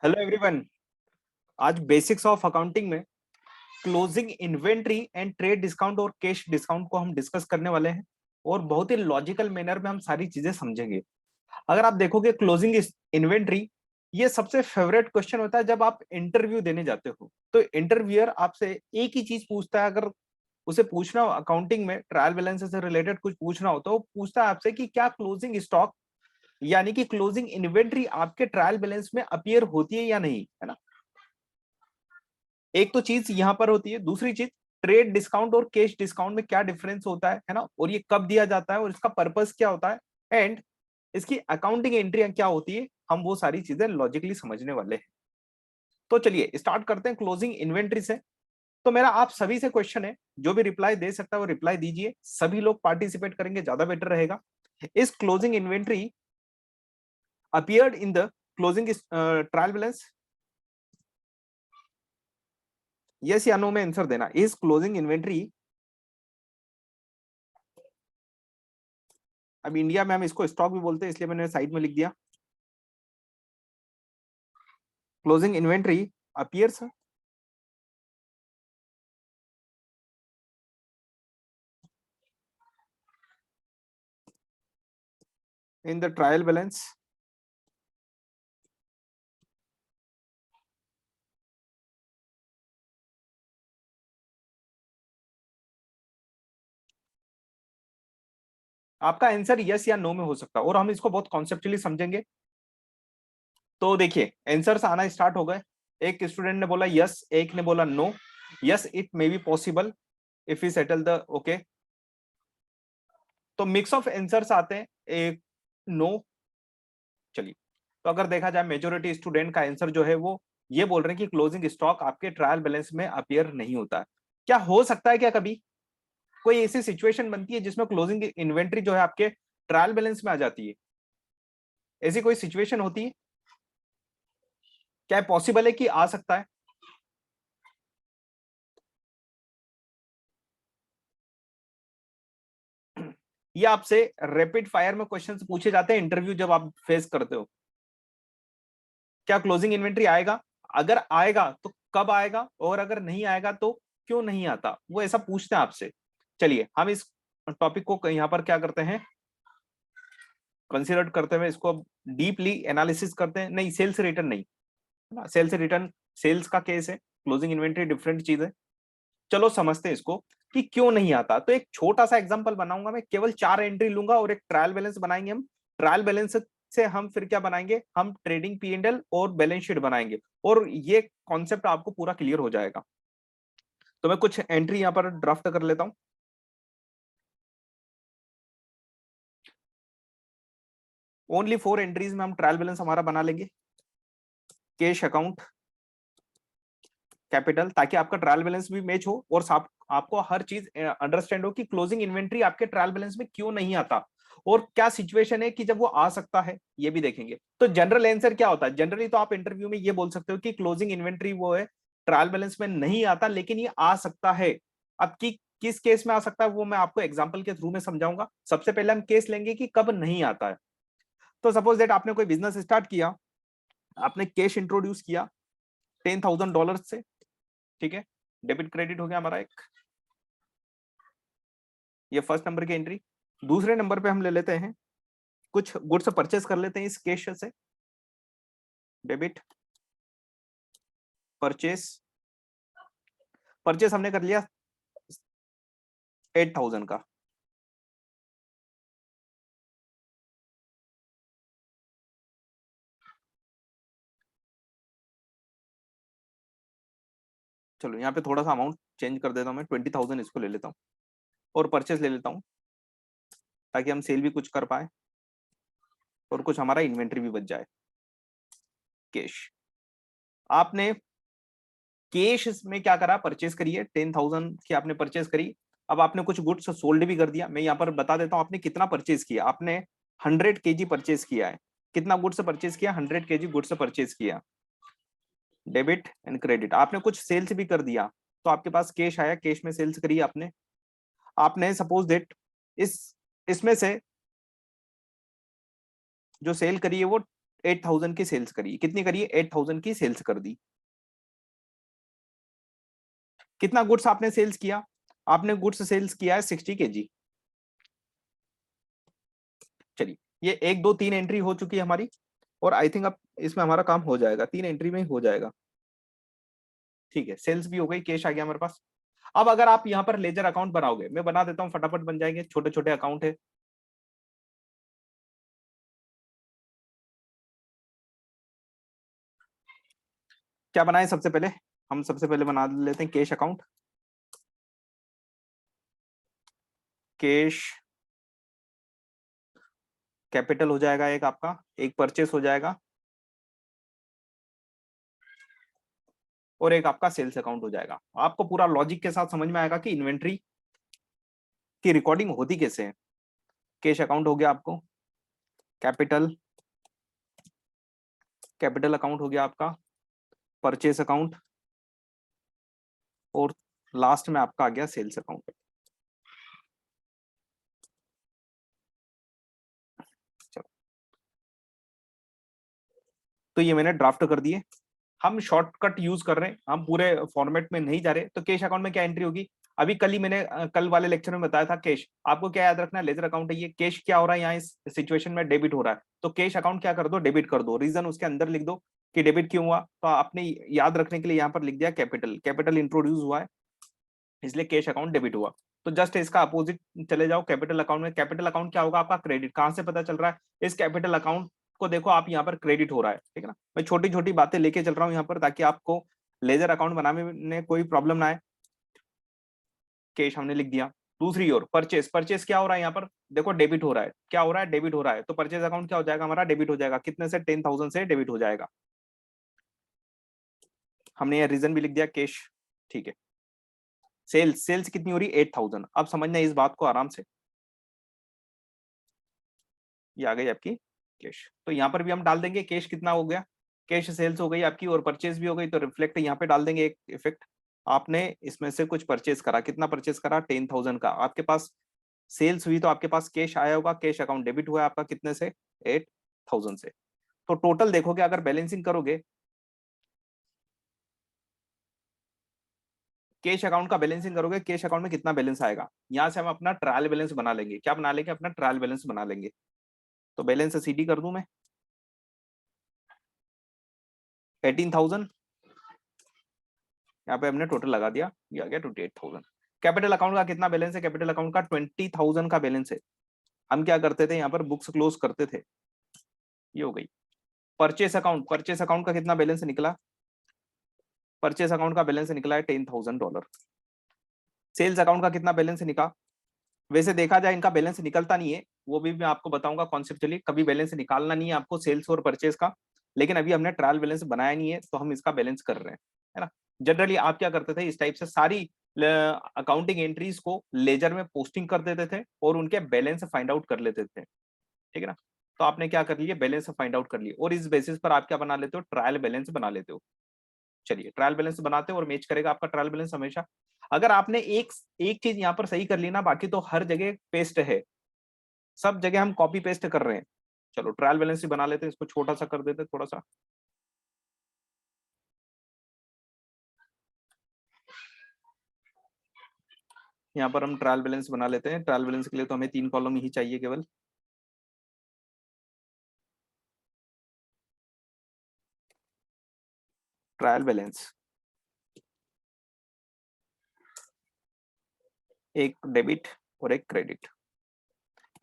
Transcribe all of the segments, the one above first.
Hello everyone. आज basics of accounting में closing inventory and trade discount और cash discount को हम डिस्कस करने वाले हैं और बहुत ही लॉजिकल मैनर में हम सारी चीजें समझेंगे। अगर आप देखोगे क्लोजिंग इन्वेंट्री, ये सबसे फेवरेट क्वेश्चन होता है जब आप इंटरव्यू देने जाते हो। तो इंटरव्यूअर आपसे एक ही चीज पूछता है। अगर उसे पूछना हो अकाउंटिंग में ट्रायल बैलेंस से रिलेटेड कुछ पूछना हो तो वो पूछता है आपसे कि क्या क्लोजिंग स्टॉक यानी कि क्लोजिंग इन्वेंट्री आपके ट्रायल बैलेंस में अपीयर होती है या नहीं, है ना। एक तो चीज यहां पर होती है, दूसरी चीज ट्रेड डिस्काउंट और कैश डिस्काउंट में क्या डिफरेंस होता है ना, और ये कब दिया जाता है और इसका पर्पस क्या होता है एंड इसकी अकाउंटिंग एंट्री क्या होती है, हम वो सारी चीजें लॉजिकली समझने वाले हैं। तो चलिए स्टार्ट करते हैं क्लोजिंग इन्वेंट्री से। तो मेरा आप सभी से क्वेश्चन है, जो भी रिप्लाई दे सकता है वो रिप्लाई दीजिए। सभी लोग पार्टिसिपेट करेंगे ज्यादा बेटर रहेगा। इस closing inventory appeared in the closing trial balance? Yes या नो में आंसर देना। इज क्लोजिंग इन्वेंट्री, अब इंडिया में हम इसको स्टॉक भी बोलते हैं इसलिए मैंने साइड में लिख दिया। Closing inventory appears in the trial balance आपका आंसर यस या नो में हो सकता है और हम इसको बहुत कॉन्सेप्चुअली समझेंगे। तो देखिए आंसर्स आना स्टार्ट हो गए। एक स्टूडेंट ने बोला यस, एक ने बोला no. Yes, it may be possible if you settle the okay. तो मिक्स ऑफ आंसर्स आते हैं, एक नो। चलिए, तो अगर देखा जाए मेजोरिटी स्टूडेंट का आंसर जो है वो ये बोल रहे हैं कि क्लोजिंग स्टॉक आपके ट्रायल बैलेंस में अपीयर नहीं होता है। क्या हो सकता है, क्या कभी कोई ऐसी सिचुएशन बनती है जिसमें क्लोजिंग इन्वेंट्री जो है आपके ट्रायल बैलेंस में आ जाती है? ऐसी कोई सिचुएशन होती है? क्या पॉसिबल है कि आ सकता है? ये आपसे रैपिड फायर में क्वेश्चंस पूछे जाते हैं इंटरव्यू जब आप फेस करते हो। क्या क्लोजिंग इन्वेंट्री आएगा? अगर आएगा तो कब आएगा, और अगर नहीं आएगा तो क्यों नहीं आता, वो ऐसा पूछते हैं आपसे। चलिए हम इस टॉपिक को यहां पर क्या करते हैं, कंसिडर करते हुए इसको डीपली एनालिसिस करते हैं। नहीं, सेल्स रिटर्न नहीं, है ना। सेल्स रिटर्न सेल्स का केस है, क्लोजिंग इन्वेंट्री डिफरेंट चीज है। चलो समझते हैं इसको कि क्यों नहीं आता। तो एक छोटा सा एग्जांपल बनाऊंगा मैं, केवल 4 एंट्री लूंगा और एक ट्रायल बैलेंस बनाएंगे हम। ट्रायल बैलेंस से हम फिर क्या बनाएंगे, हम ट्रेडिंग पी एंड एल और बैलेंस शीट बनाएंगे और ये कॉन्सेप्ट आपको पूरा क्लियर हो जाएगा। तो मैं कुछ एंट्री यहां पर ड्राफ्ट कर लेता हूं। ओनली 4 एंट्रीज में हम ट्रायल बैलेंस हमारा बना लेंगे। कैश अकाउंट, कैपिटल, ताकि आपका ट्रायल बैलेंस भी मैच हो और आपको हर चीज अंडरस्टैंड हो कि क्लोजिंग इन्वेंट्री आपके ट्रायल बैलेंस में क्यों नहीं आता और क्या सिचुएशन है कि जब वो आ सकता है, ये भी देखेंगे। तो जनरल आंसर क्या होता है, जनरली तो आप इंटरव्यू में ये बोल सकते हो कि क्लोजिंग इन्वेंट्री वो है ट्रायल बैलेंस में नहीं आता लेकिन ये आ सकता है। अब की किस केस में आ सकता है वो मैं आपको एग्जाम्पल के थ्रू में समझाऊंगा। सबसे पहले हम केस लेंगे कि कब नहीं आता है। तो सपोज दैट आपने कोई बिजनेस स्टार्ट किया, आपने कैश इंट्रोड्यूस किया $10,000 से, ठीक है। डेबिट क्रेडिट हो गया हमारा एक, ये फर्स्ट नंबर की एंट्री। दूसरे नंबर पे हम ले लेते हैं कुछ गुड्स परचेस कर लेते हैं इस कैश से। डेबिट परचेस, परचेस हमने कर लिया 8,000 का। चलो यहाँ पे थोड़ा सा अमाउंट चेंज कर देता हूँ मैं, 20,000 इसको ले लेता हूँ और परचेस ले लेता हूँ ताकि हम सेल भी कुछ कर पाए और कुछ हमारा इन्वेंट्री भी बच जाए। कैश, आपने कैश में क्या करा, परचेस करिए 10,000 की आपने परचेस करी। अब आपने कुछ गुड्स सोल्ड भी कर दिया। मैं यहाँ पर बता देता हूँ आपने कितना परचेस किया। आपने 100 kg परचेस किया है। कितना गुड्स परचेस किया, 100 kg गुड्स परचेस किया। डेबिट एंड क्रेडिट, आपने कुछ सेल्स भी कर दिया तो आपके पास कैश आया, कैश में सेल्स करी आपने। आपने सपोज दैट इस इसमें से जो सेल करी है वो 8,000 की सेल्स करी, कितनी करी है? 8,000 की सेल्स कर दी। कितना गुड्स आपने सेल्स किया? आपने गुड्स सेल्स किया है 60 kg। चलिए, ये 1 2 3 एंट्री हो चुकी है हमारी, और आई थिंक अब इसमें हमारा काम हो जाएगा, 3 एंट्री में ही हो जाएगा। ठीक है, सेल्स भी हो गई, कैश आ गया हमारे पास। अब अगर आप यहाँ पर लेजर अकाउंट बनाओगे, मैं बना देता हूँ, फटाफट बन जाएंगे, छोटे छोटे अकाउंट है। क्या बनाए सबसे पहले? हम सबसे पहले बना लेते हैं कैश अकाउंट। कैश कैपिटल हो जाएगा एक आपका, एक परचेस हो जाएगा, और एक आपका सेल्स अकाउंट हो जाएगा। आपको पूरा लॉजिक के साथ समझ में आएगा कि इन्वेंट्री की रिकॉर्डिंग होती कैसे है। कैश अकाउंट हो गया आपको, कैपिटल कैपिटल अकाउंट हो गया आपका, परचेस अकाउंट, और लास्ट में आपका आ गया सेल्स अकाउंट। तो ये मैंने ड्राफ्ट कर दिए। हम शॉर्टकट यूज कर रहे हैं, हम पूरे फॉर्मेट में नहीं जा रहे। तो कैश अकाउंट में क्या एंट्री होगी? अभी कल ही मैंने कल वाले लेक्चर में बताया था, कैश आपको क्या याद रखना है, लेजर अकाउंट है ये। कैश क्या हो रहा है यहाँ इस सिचुएशन में? डेबिट हो रहा है, तो कैश अकाउंट क्या कर दो? डेबिट कर दो। रीजन उसके अंदर लिख दो कि डेबिट क्यों हुआ, तो आपने याद रखने के लिए यहाँ पर लिख दिया कैपिटल, कैपिटल इंट्रोड्यूस हुआ है इसलिए कैश अकाउंट डेबिट हुआ। तो जस्ट इसका अपोजिट चले जाओ कैपिटल अकाउंट में। कैपिटल अकाउंट क्या होगा आपका? क्रेडिट। कहां से पता चल रहा है? इस कैपिटल अकाउंट को देखो आप, यहाँ पर क्रेडिट हो रहा है, ठीक है ना। मैं छोटी छोटी बातें लेके चल रहा हूँ यहाँ पर, ताकि आपको लेजर अकाउंट बनाने में कोई प्रॉब्लम ना आए। कैश हमने लिख दिया। दूसरी ओर परचेस, परचेस क्या हो रहा है यहाँ पर? देखो डेबिट हो रहा है, क्या हो रहा है? डेबिट हो रहा है। तो परचेस अकाउंट क्या हो जाएगा हमारा? डेबिट हो जाएगा। कितने से? 10,000 से डेबिट हो जाएगा। हमने यह रीजन भी लिख दिया, कैश, ठीक है। सेल्स, सेल्स कितनी हो रही? 8,000। अब समझना इस बात को आराम से। ये आ गई आपकी कैश, तो यहाँ पर भी हम डाल देंगे कैश कितना हो गया। कैश सेल्स हो गई आपकी, और परचेज भी हो गई, तो रिफ्लेक्ट यहाँ पे डाल देंगे एक इफेक्ट। आपने इसमें से कुछ परचेज करा, कितना परचेज करा? 10,000 का। आपके पास सेल्स हुई तो आपके पास कैश आया होगा, कैश अकाउंट डेबिट हुआ है आपका कितने से? 8,000 से। तो टोटल देखोगे, अगर बैलेंसिंग करोगे, कैश अकाउंट का बैलेंसिंग करोगे, कैश अकाउंट में कितना बैलेंस आएगा? यहाँ से हम अपना ट्रायल बैलेंस बना लेंगे। क्या बना लेंगे? अपना ट्रायल बैलेंस बना लेंगे। तो बैलेंस सीडी कर दूं मैं, 18,000, यहाँ पे हमने टोटल लगा दिया, ये आ गया 28,000। कैपिटल अकाउंट का कितना बैलेंस है? कैपिटल अकाउंट का 20,000 का बैलेंस है। हम क्या करते थे यहाँ पर? बुक्स क्लोज करते थे। ये हो गई। परचेस अकाउंट, परचेस अकाउंट का कितना बैलेंस निकला? परचेस अकाउंट का बैलेंस निकला है $10,000। सेल्स अकाउंट का कितना बैलेंस निकला? वैसे देखा जाए इनका बैलेंस निकलता नहीं है, वो भी मैं आपको बताऊंगा कॉन्सेप्चुअली। कभी बैलेंस निकालना नहीं है आपको सेल्स और परचेस का, लेकिन अभी हमने ट्रायल बैलेंस बनाया नहीं है, तो हम इसका बैलेंस कर रहे हैं, है ना। जनरली आप क्या करते थे? इस टाइप से सारी अकाउंटिंग एंट्रीज को लेजर में पोस्टिंग कर देते थे, और उनके बैलेंस फाइंड आउट कर लेते थे, ठीक है ना। तो आपने क्या कर लिया? बैलेंस फाइंड आउट कर लिए, और इस बेसिस पर आप क्या बना लेते हो? ट्रायल बैलेंस बना लेते हो। चलिए, ट्रायल बैलेंस बनाते हो और मैच करेगा आपका ट्रायल बैलेंस हमेशा। अगर आपने एक एक चीज यहाँ पर सही कर ली ना, बाकी तो हर जगह पेस्ट है, सब जगह हम कॉपी पेस्ट कर रहे हैं। चलो ट्रायल बैलेंस ही बना लेते हैं, इसको छोटा सा कर देते हैं थोड़ा सा। यहाँ पर हम ट्रायल बैलेंस बना लेते हैं। ट्रायल बैलेंस के लिए तो हमें 3 कॉलम ही चाहिए केवल। ट्रायल बैलेंस, एक डेबिट और एक क्रेडिट।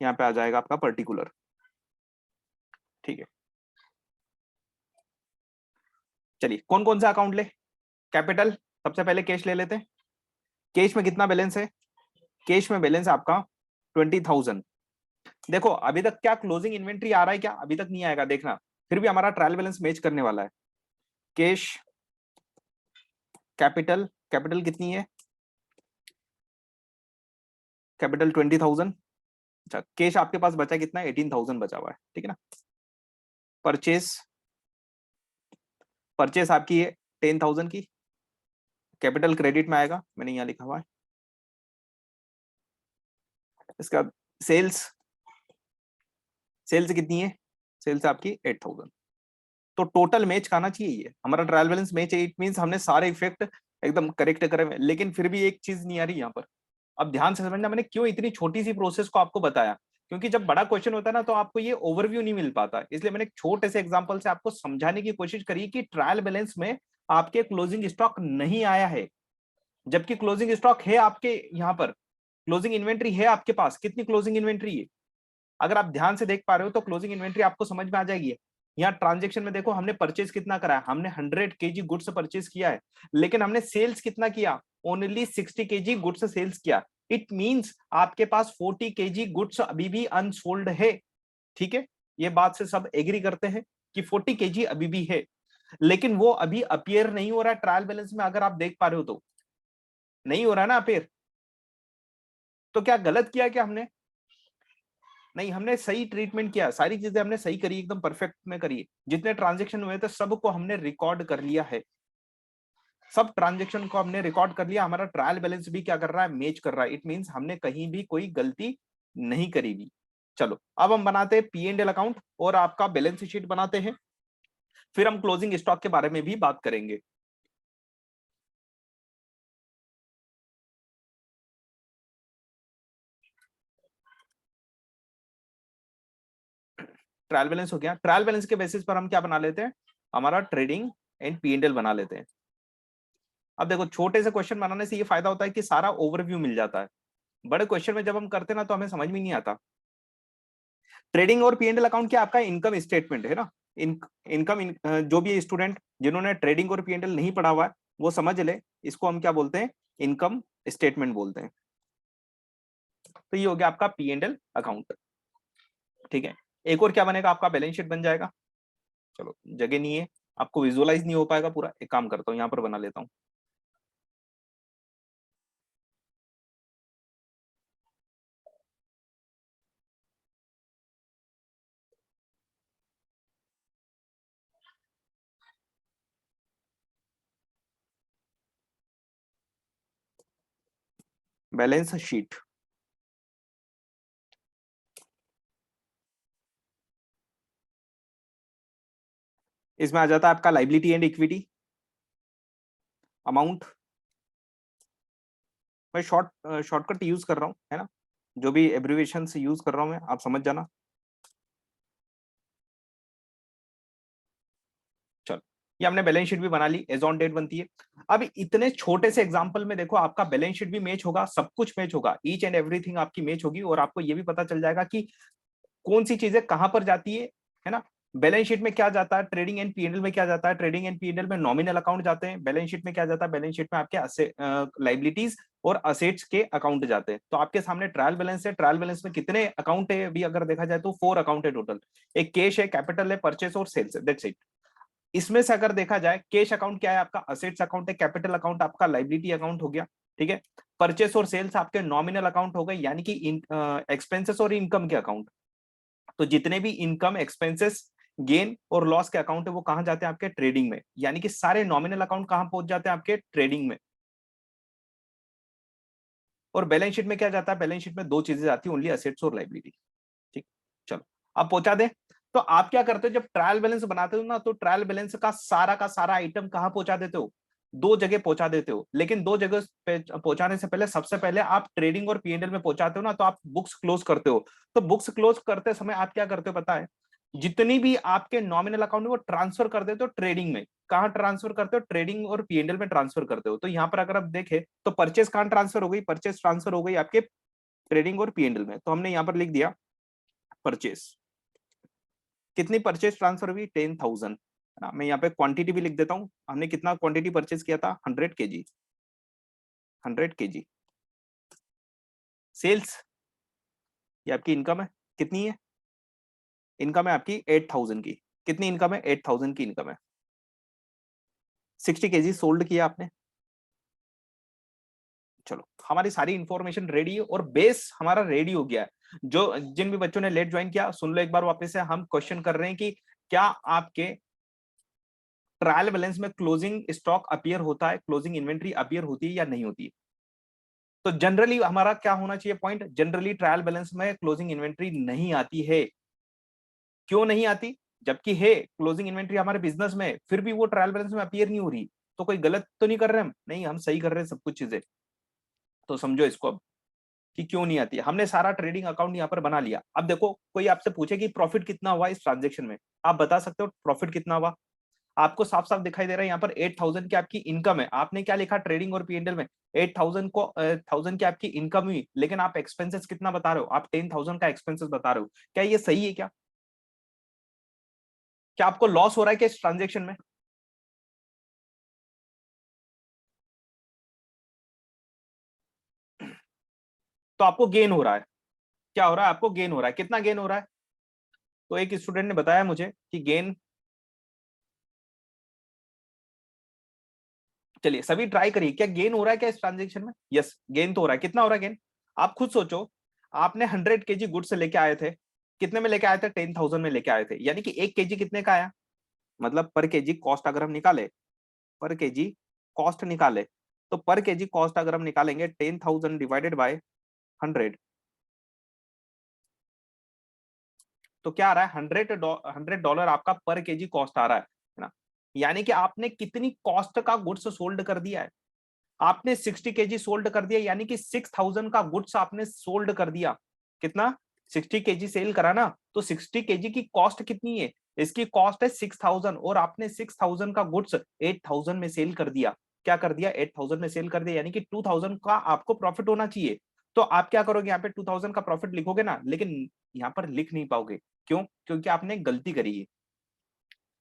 यहाँ पे आ जाएगा आपका पर्टिकुलर, ठीक है। चलिए, कौन कौन सा अकाउंट ले? कैपिटल, सबसे पहले कैश ले लेते हैं। कैश में कितना बैलेंस है? कैश में बैलेंस आपका 20,000। देखो अभी तक क्या क्लोजिंग इन्वेंट्री आ रहा है क्या? अभी तक नहीं आएगा, देखना। फिर भी हमारा ट्रायल बैलेंस मैच करने वाला है। कैश, कैपिटल, कैपिटल कितनी है? कैपिटल 20,000। अच्छा, कैश आपके पास बचा कितना है? 18,000 बचा हुआ है, ठीक है ना। परचेस, परचेस आपकी है 10,000 की। कैपिटल क्रेडिट में आएगा, मैंने यहाँ लिखा हुआ है। इसका सेल्स, सेल्स कितनी है? सेल्स आपकी 8,000। तो टोटल मैच आना चाहिए, ये हमारा ट्रायल बैलेंस मैच है। इट मींस हमने सारे इफेक्ट एकदम करेक्ट करे हुए हैं। लेकिन फिर भी एक चीज नहीं आ रही यहाँ पर। अब ध्यान से समझना, मैंने क्यों इतनी छोटी सी प्रोसेस को आपको बताया, क्योंकि जब बड़ा क्वेश्चन होता है ना तो आपको ये ओवरव्यू नहीं मिल पाता। इसलिए मैंने एक छोटे से एग्जांपल से आपको समझाने की कोशिश करी कि ट्रायल बैलेंस में आपके क्लोजिंग स्टॉक नहीं आया है, जबकि क्लोजिंग स्टॉक है आपके यहाँ पर, क्लोजिंग इन्वेंट्री है आपके पास। कितनी क्लोजिंग इन्वेंट्री है, अगर आप ध्यान से देख पा रहे हो तो क्लोजिंग इन्वेंट्री आपको समझ में आ जाएगी। यहाँ ट्रांजेक्शन में देखो, हमने परचेज कितना करा है, हमने 100 केजी गुड्स परचेज किया है, लेकिन हमने सेल्स कितना किया, ओनली 60 केजी गुड्स सेल्स किया। इट मींस आपके पास 40 केजी गुड्स अभी भी अनसोल्ड है। ठीक है, ये बात से सब एग्री करते हैं कि 40 केजी अभी भी है, लेकिन वो अभी अपियर नहीं हो रहा है ट्रायल बैलेंस में। अगर आप देख पा रहे हो तो नहीं हो रहा है ना अपियर। तो क्या गलत किया क्या हमने? नहीं, हमने सही ट्रीटमेंट किया, सारी चीजें हमने सही करी, एकदम परफेक्ट में करी। जितने ट्रांजेक्शन हुए थे सबको हमने रिकॉर्ड कर लिया है, सब ट्रांजेक्शन को हमने रिकॉर्ड कर लिया। हमारा ट्रायल बैलेंस भी क्या कर रहा है, मैच कर रहा है। इट मींस हमने कहीं भी कोई गलती नहीं करी भी। चलो अब हम बनाते हैं पी एंड एल अकाउंट और आपका बैलेंस शीट बनाते हैं, फिर हम क्लोजिंग स्टॉक के बारे में भी बात करेंगे। ट्रायल बैलेंस हो गया। ट्रायल बैलेंस के बेसिस पर हम क्या बना लेते हैं, हमारा trading and P and L बना लेते हैं। अब देखो, छोटे से क्वेश्चन बनाने से ये फायदा होता है कि सारा ओवरव्यू मिल जाता है। बड़े क्वेश्चन में जब हम करते हैं ना तो हमें समझ में नहीं आता। ट्रेडिंग और पी एंड एल अकाउंट क्या आपका इनकम स्टेटमेंट है ना। जो भी स्टूडेंट जिन्होंने ट्रेडिंग और पी एंड एल नहीं पढ़ा हुआ है वो समझ ले, इसको हम क्या बोलते हैं, इनकम स्टेटमेंट बोलते हैं। तो ये हो गया आपका पी एंड एल अकाउंट। ठीक है, एक और क्या बनेगा, आपका बैलेंस शीट बन जाएगा। चलो, जगह नहीं है, आपको विजुअलाइज नहीं हो पाएगा पूरा, एक काम करता हूँ यहाँ पर बना लेता हूँ। बैलेंस शीट, इसमें आ जाता है आपका लाइबिलिटी एंड इक्विटी अमाउंट। मैं शॉर्टकट यूज कर रहा हूँ है ना, जो भी एब्रिविएशन से यूज कर रहा हूँ मैं, आप समझ जाना। चलो, ये हमने बैलेंस शीट भी बना ली, एज ऑन डेट बनती है। अब इतने छोटे से एग्जांपल में देखो, आपका बैलेंस शीट भी मैच होगा, सब कुछ मैच होगा, ईच एंड एवरीथिंग आपकी मैच होगी, और आपको ये भी पता चल जाएगा कि कौन सी चीजें कहां पर जाती है ना। बैलेंस शीट में क्या जाता है, ट्रेडिंग एंड पीएनएल में क्या जाता है, ट्रेडिंग एंड पीएनएल में नॉमिनल अकाउंट जाते हैं। बैलेंस शीट में क्या जाता है, बैलेंस शीट में आपके लाइबिलिटीज और असेट्स के अकाउंट जाते हैं। तो आपके सामने ट्रायल बैलेंस है, ट्रायल बैलेंस में कितने अकाउंट है अभी अगर देखा जाए तो 4 अकाउंट है टोटल। एक कैश है, कैपिटल है, परचेस और सेल्स है, दैट्स इट। इसमें से अगर देखा जाए, कैश अकाउंट क्या है आपका, असेट्स अकाउंट है, कैपिटल अकाउंट आपका लाइबिलिटी अकाउंट हो गया। ठीक है, परचेस और सेल्स आपके नॉमिनल अकाउंट हो गए, यानी कि एक्सपेंसेस और इनकम के अकाउंट। तो जितने भी इनकम, एक्सपेंसेस, गेन और लॉस के अकाउंट है वो कहां जाते हैं, आपके ट्रेडिंग में। यानी कि सारे नॉमिनल अकाउंट कहां पहुंच जाते हैं, आपके ट्रेडिंग में। और बैलेंस शीट में क्या जाता है, बैलेंस शीट में दो चीजें जाती है ओनली, असेट्स और लाइबिलिटी। ठीक, चलो अब पहुंचा दे। तो आप क्या करते हो, जब ट्रायल बैलेंस बनाते हो ना तो ट्रायल बैलेंस का सारा आइटम कहां पहुंचा देते हो, दो जगह पहुंचा देते हो। लेकिन दो जगह पे पहुंचाने से पहले सबसे पहले आप ट्रेडिंग और पीएनएल में पहुंचाते हो ना, तो आप बुक्स क्लोज करते हो। तो बुक्स क्लोज करते समय आप क्या करते हो पता है, जितनी भी आपके नॉमिनल अकाउंट है वो ट्रांसफर कर देते हो ट्रेडिंग में। कहां ट्रांसफर करते हो, ट्रेडिंग और पीएनएल में ट्रांसफर करते हो। तो यहाँ पर अगर आप देखें तो परचेस कहां ट्रांसफर हो गई, परचेस ट्रांसफर हो गई आपके ट्रेडिंग और पीएनएल में। तो हमने यहाँ पर लिख दिया परचेस। कितनी परचेज ट्रांसफर हुई, 10,000 है ना। मैं यहाँ पे क्वांटिटी भी लिख देता हूँ, हमने कितना क्वांटिटी परचेज किया था, 100 केजी, 100 केजी। सेल्स, ये आपकी इनकम है, कितनी है, इनकम है आपकी 8,000 की। कितनी इनकम है, 8,000 की इनकम है। 60 केजी सोल्ड किया आपने। चलो, हमारी सारी इंफॉर्मेशन रेडी है और बेस हमारा रेडी हो गया है। जो जिन भी बच्चों ने लेट ज्वाइन किया सुन लो एक बार वापस से, हम क्वेश्चन कर रहे हैं कि क्या आपके ट्रायल बैलेंस में क्लोजिंग स्टॉक अपीयर होता है, क्लोजिंग इन्वेंट्री अपीयर होती है या नहीं होती है। तो जनरली हमारा क्या होना चाहिए पॉइंट, जनरली ट्रायल बैलेंस में क्लोजिंग इन्वेंट्री नहीं आती है। क्यों नहीं आती, जबकि है क्लोजिंग इन्वेंट्री हमारे बिजनेस में, फिर भी वो ट्रायल बैलेंस में अपीयर नहीं हो रही, तो कोई गलत तो नहीं कर रहे हम? नहीं, हम सही कर रहे हैं सब कुछ चीजें। तो समझो इसको अब कि क्यों नहीं आती है। हमने सारा ट्रेडिंग अकाउंट यहाँ पर बना लिया। अब देखो कोई आपसे पूछे कि प्रॉफिट कितना हुआ इस ट्रांजेक्शन में, आप बता सकते हो प्रॉफिट कितना हुआ? आपको साफ साफ दिखाई दे रहा है यहाँ पर 8000 की आपकी इनकम है। आपने क्या लिखा ट्रेडिंग और पीएनएल में? 8000 को 1000 की आपकी इनकम हुई, लेकिन आप एक्सपेंसेस कितना बता रहे हो? आप 10,000 का एक्सपेंसेस बता रहे हो। क्या ये सही है? क्या आपको लॉस हो रहा है क्या इस ट्रांजेक्शन में? तो आपको गेन हो रहा है। क्या हो रहा है? आपको गेन हो रहा है। कितना गेन हो रहा है? तो एक स्टूडेंट ने बताया मुझे कि गेन, चलिए सभी ट्राई करिए, क्या गेन हो रहा है क्या इस ट्रांजेक्शन में? यस, गेन तो हो रहा है। कितना हो रहा है गेन? आप खुद सोचो, आपने 100 kg गुड्स लेके आए थे, कितने में लेके आए थे? 10,000 में लेके आए थे, यानी कि 1 kg कितने का आया? मतलब पर केजी कॉस्ट अगर हम निकाले, पर केजी कॉस्ट निकाले, तो पर केजी कॉस्ट अगर हम निकालेंगे 10,000 डिवाइडेड बाय 100, तो क्या आ रहा है? $100 आपका पर केजी कॉस्ट आ रहा है ना? यानी कि आपने कितनी कॉस्ट का गुड्स सोल्ड कर दिया है? आपने 60 kg सोल्ड कर दिया, यानी कि 6,000 का गुड्स आपने सोल्ड कर दिया। कितना? 60 kg सेल करा ना, तो 60 kg की कॉस्ट कितनी है? इसकी कॉस्ट है 6,000, और आपने 6,000 का गुड्स 8,000 में सेल कर दिया। क्या कर दिया? 8,000 में सेल कर दिया, यानी कि 2,000 का आपको प्रॉफिट होना चाहिए। तो आप क्या करोगे? यहाँ पे 2,000 का प्रॉफिट लिखोगे ना, लेकिन यहाँ पर लिख नहीं पाओगे। क्यों? क्योंकि आपने गलती करी है।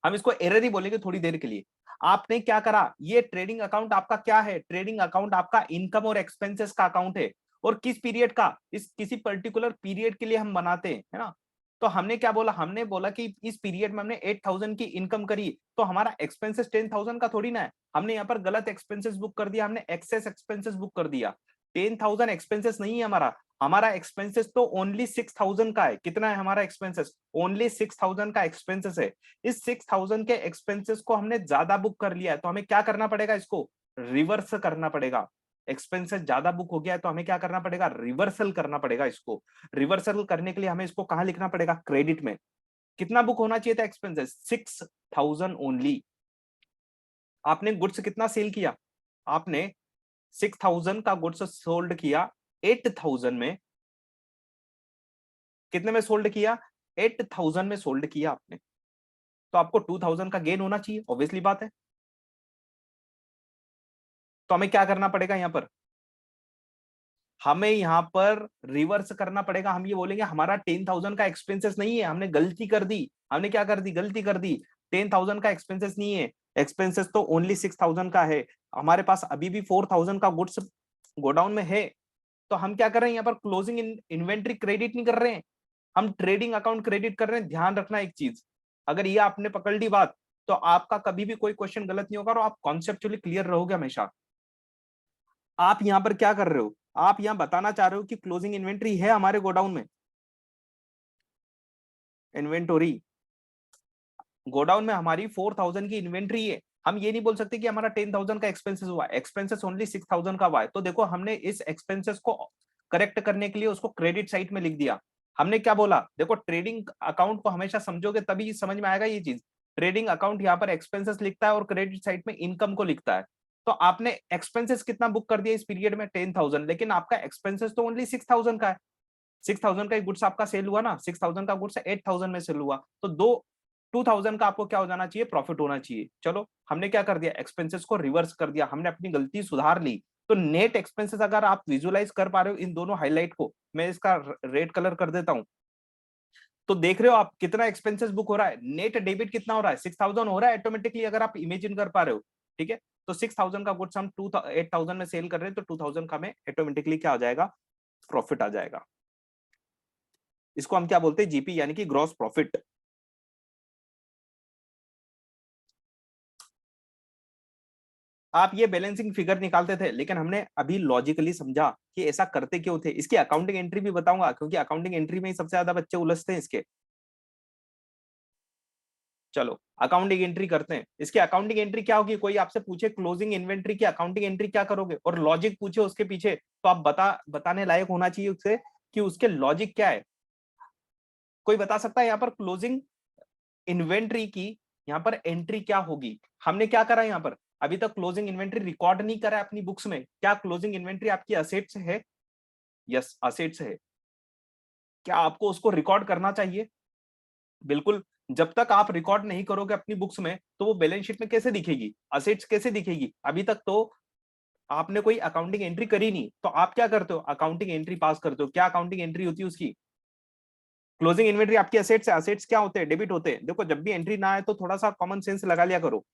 हम इसको एरर ही बोलेंगे थोड़ी देर के लिए। आपने क्या करा? ये ट्रेडिंग अकाउंट आपका क्या है? ट्रेडिंग अकाउंट आपका इनकम और एक्सपेंसेस का अकाउंट है। और किस पीरियड का? इस किसी पर्टिकुलर पीरियड के लिए हम बनाते हैं, है ना? तो हमने क्या बोला? हमने बोला कि इस पीरियड में हमने 8,000 की इनकम करी, तो हमारा एक्सपेंसेस 10,000 का थोड़ी ना है। हमने यहाँ पर गलत एक्सपेंसेस बुक कर दिया, हमने एक्सेस एक्सपेंसेस बुक कर दिया। 10,000 एक्सपेंसेस नहीं है हमारा। हमारा एक्सपेंसेस तो ओनली 6,000 का है। कितना है हमारा एक्सपेंसेस? ओनली 6,000 का एक्सपेंसेस है। इस 6,000 के एक्सपेंसेस को हमने ज्यादा बुक कर लिया है, तो हमें क्या करना पड़ेगा? इसको रिवर्स करना पड़ेगा। एक्सपेंसेस ज्यादा बुक हो गया है, तो हमें क्या करना पड़ेगा? रिवर्सल करना पड़ेगा इसको। रिवर्सल करने के लिए हमें इसको कहां लिखना पड़ेगा? क्रेडिट में। कितना बुक होना चाहिए था एक्सपेंसेस? 6,000 ओनली। आपने गुड्स कितना सेल किया? आपने 6,000 का गुड्स सोल्ड किया 8,000 में। कितने में सोल्ड किया? 8,000 में सोल्ड किया आपने। तो आपको 2,000 का गेन होना चाहिए, ऑब्वियसली बात है। तो हमें क्या करना पड़ेगा यहाँ पर? हमें यहाँ पर रिवर्स करना पड़ेगा। हम ये बोलेंगे हमारा 10,000 का एक्सपेंसेस नहीं है, हमने गलती कर दी। हमने क्या कर दी? गलती कर दी। 10,000 का एक्सपेंसेस नहीं है, एक्सपेंसेस तो ओनली 6,000 का है। हमारे पास अभी भी 4,000 का गुड्स गोडाउन में है। तो हम क्या कर रहे हैं? यहाँ पर क्लोजिंग इन्वेंट्री क्रेडिट नहीं कर रहे हैं, हम ट्रेडिंग अकाउंट क्रेडिट कर रहे हैं। ध्यान रखना एक चीज, अगर ये आपने पकड़ ली बात, तो आपका कभी भी कोई क्वेश्चन गलत नहीं होगा और आप कॉन्सेप्चुअली क्लियर रहोगे हमेशा। आप यहां पर क्या कर रहे हो? आप यहां बताना चाह रहे हो कि क्लोजिंग इन्वेंट्री है हमारे गोडाउन में। इन्वेंटोरी, गोडाउन में हमारी 4,000 की इन्वेंट्री है। हम ये नहीं बोल सकते कि हमारा 10,000 का एक्सपेंसेस हुआ, एक्सपेंसेस ओनली 6,000 का हुआ है। तो देखो हमने इस एक्सपेंसेस को करेक्ट करने के लिए उसको क्रेडिट साइड में लिख दिया। हमने क्या बोला? देखो ट्रेडिंग अकाउंट को हमेशा समझोगे तभी समझ में आएगा ये चीज। ट्रेडिंग अकाउंट यहाँ पर एक्सपेंसेस लिखता है और क्रेडिट साइड में इनकम को लिखता है। तो आपने एक्सपेंसेस कितना बुक कर दिया इस पीरियड में? 10,000, लेकिन आपका एक्सपेंसेस तो ओनली 6,000 का है। 6,000 का गुड्स आपका सेल हुआ ना, 6,000 का गुड्स 8,000 में सेल हुआ, तो दो 2,000 का आपको क्या हो जाना चाहिए? प्रॉफिट होना चाहिए। चलो हमने क्या कर दिया? एक्सपेंसेस को रिवर्स कर दिया, हमने अपनी गलती सुधार ली। तो नेट एक्सपेंसेस अगर आप विजुअलाइज कर पा रहे हो इन दोनों हाईलाइट को, मैं इसका रेड कलर कर देता हूं, तो देख रहे हो आप कितना एक्सपेंसेस बुक हो रहा है। नेट डेबिट कितना हो रहा है? 6,000 हो रहा है ऑटोमेटिकली, अगर आप इमेजिन कर पा रहे हो। ठीक है, तो 6,000 का गुड्स हम 8,000 में सेल कर रहे हैं, तो 2,000 का हमें ऑटोमेटिकली क्या आ जाएगा? प्रॉफिट आ जाएगा। इसको हम क्या बोलते हैं? जीपी, यानी कि ग्रॉस प्रॉफिट। आप ये बैलेंसिंग फिगर निकालते थे, लेकिन हमने अभी लॉजिकली समझा कि ऐसा करते क्यों थे। इसकी अकाउंटिंग एंट्री भी बताऊंगा, क्योंकि अकाउंटिंग एंट्री में ही सबसे ज्यादा बच्चे उलझते हैं इसके। चलो अकाउंटिंग एंट्री करते हैं। इसकी अकाउंटिंग एंट्री क्या होगी? कोई आपसे पूछे क्लोजिंग इन्वेंट्री की अकाउंटिंग एंट्री क्या करोगे, और लॉजिक पूछे उसके पीछे, तो आप बताने लायक होना चाहिए उससे कि उसके लॉजिक क्या है। कोई बता सकता है यहाँ पर क्लोजिंग इन्वेंट्री की यहाँ पर एंट्री क्या होगी। हमने क्या करा यहाँ पर, अभी तक क्लोजिंग इन्वेंट्री रिकॉर्ड नहीं करा है अपनी बुक्स में। क्या क्लोजिंग इन्वेंट्री आपकी असेट्स है? यस, असेट्स है। क्या आपको उसको रिकॉर्ड करना चाहिए? बिल्कुल। जब तक आप रिकॉर्ड नहीं करोगे अपनी बुक्स में, तो वो बैलेंस शीट में कैसे दिखेगी, असेट्स कैसे दिखेगी? अभी तक तो आपने कोई अकाउंटिंग एंट्री करी नहीं, तो आप क्या करते हो, अकाउंटिंग एंट्री पास करते हो। क्या अकाउंटिंग एंट्री होती है उसकी? क्लोजिंग इन्वेंट्री आपकी असेट्स है। असेट्स क्या होते हैं, डेबिट होते हैं। देखो जब भी एंट्री ना आए तो थोड़ा सा कॉमन सेंस लगा लिया करो।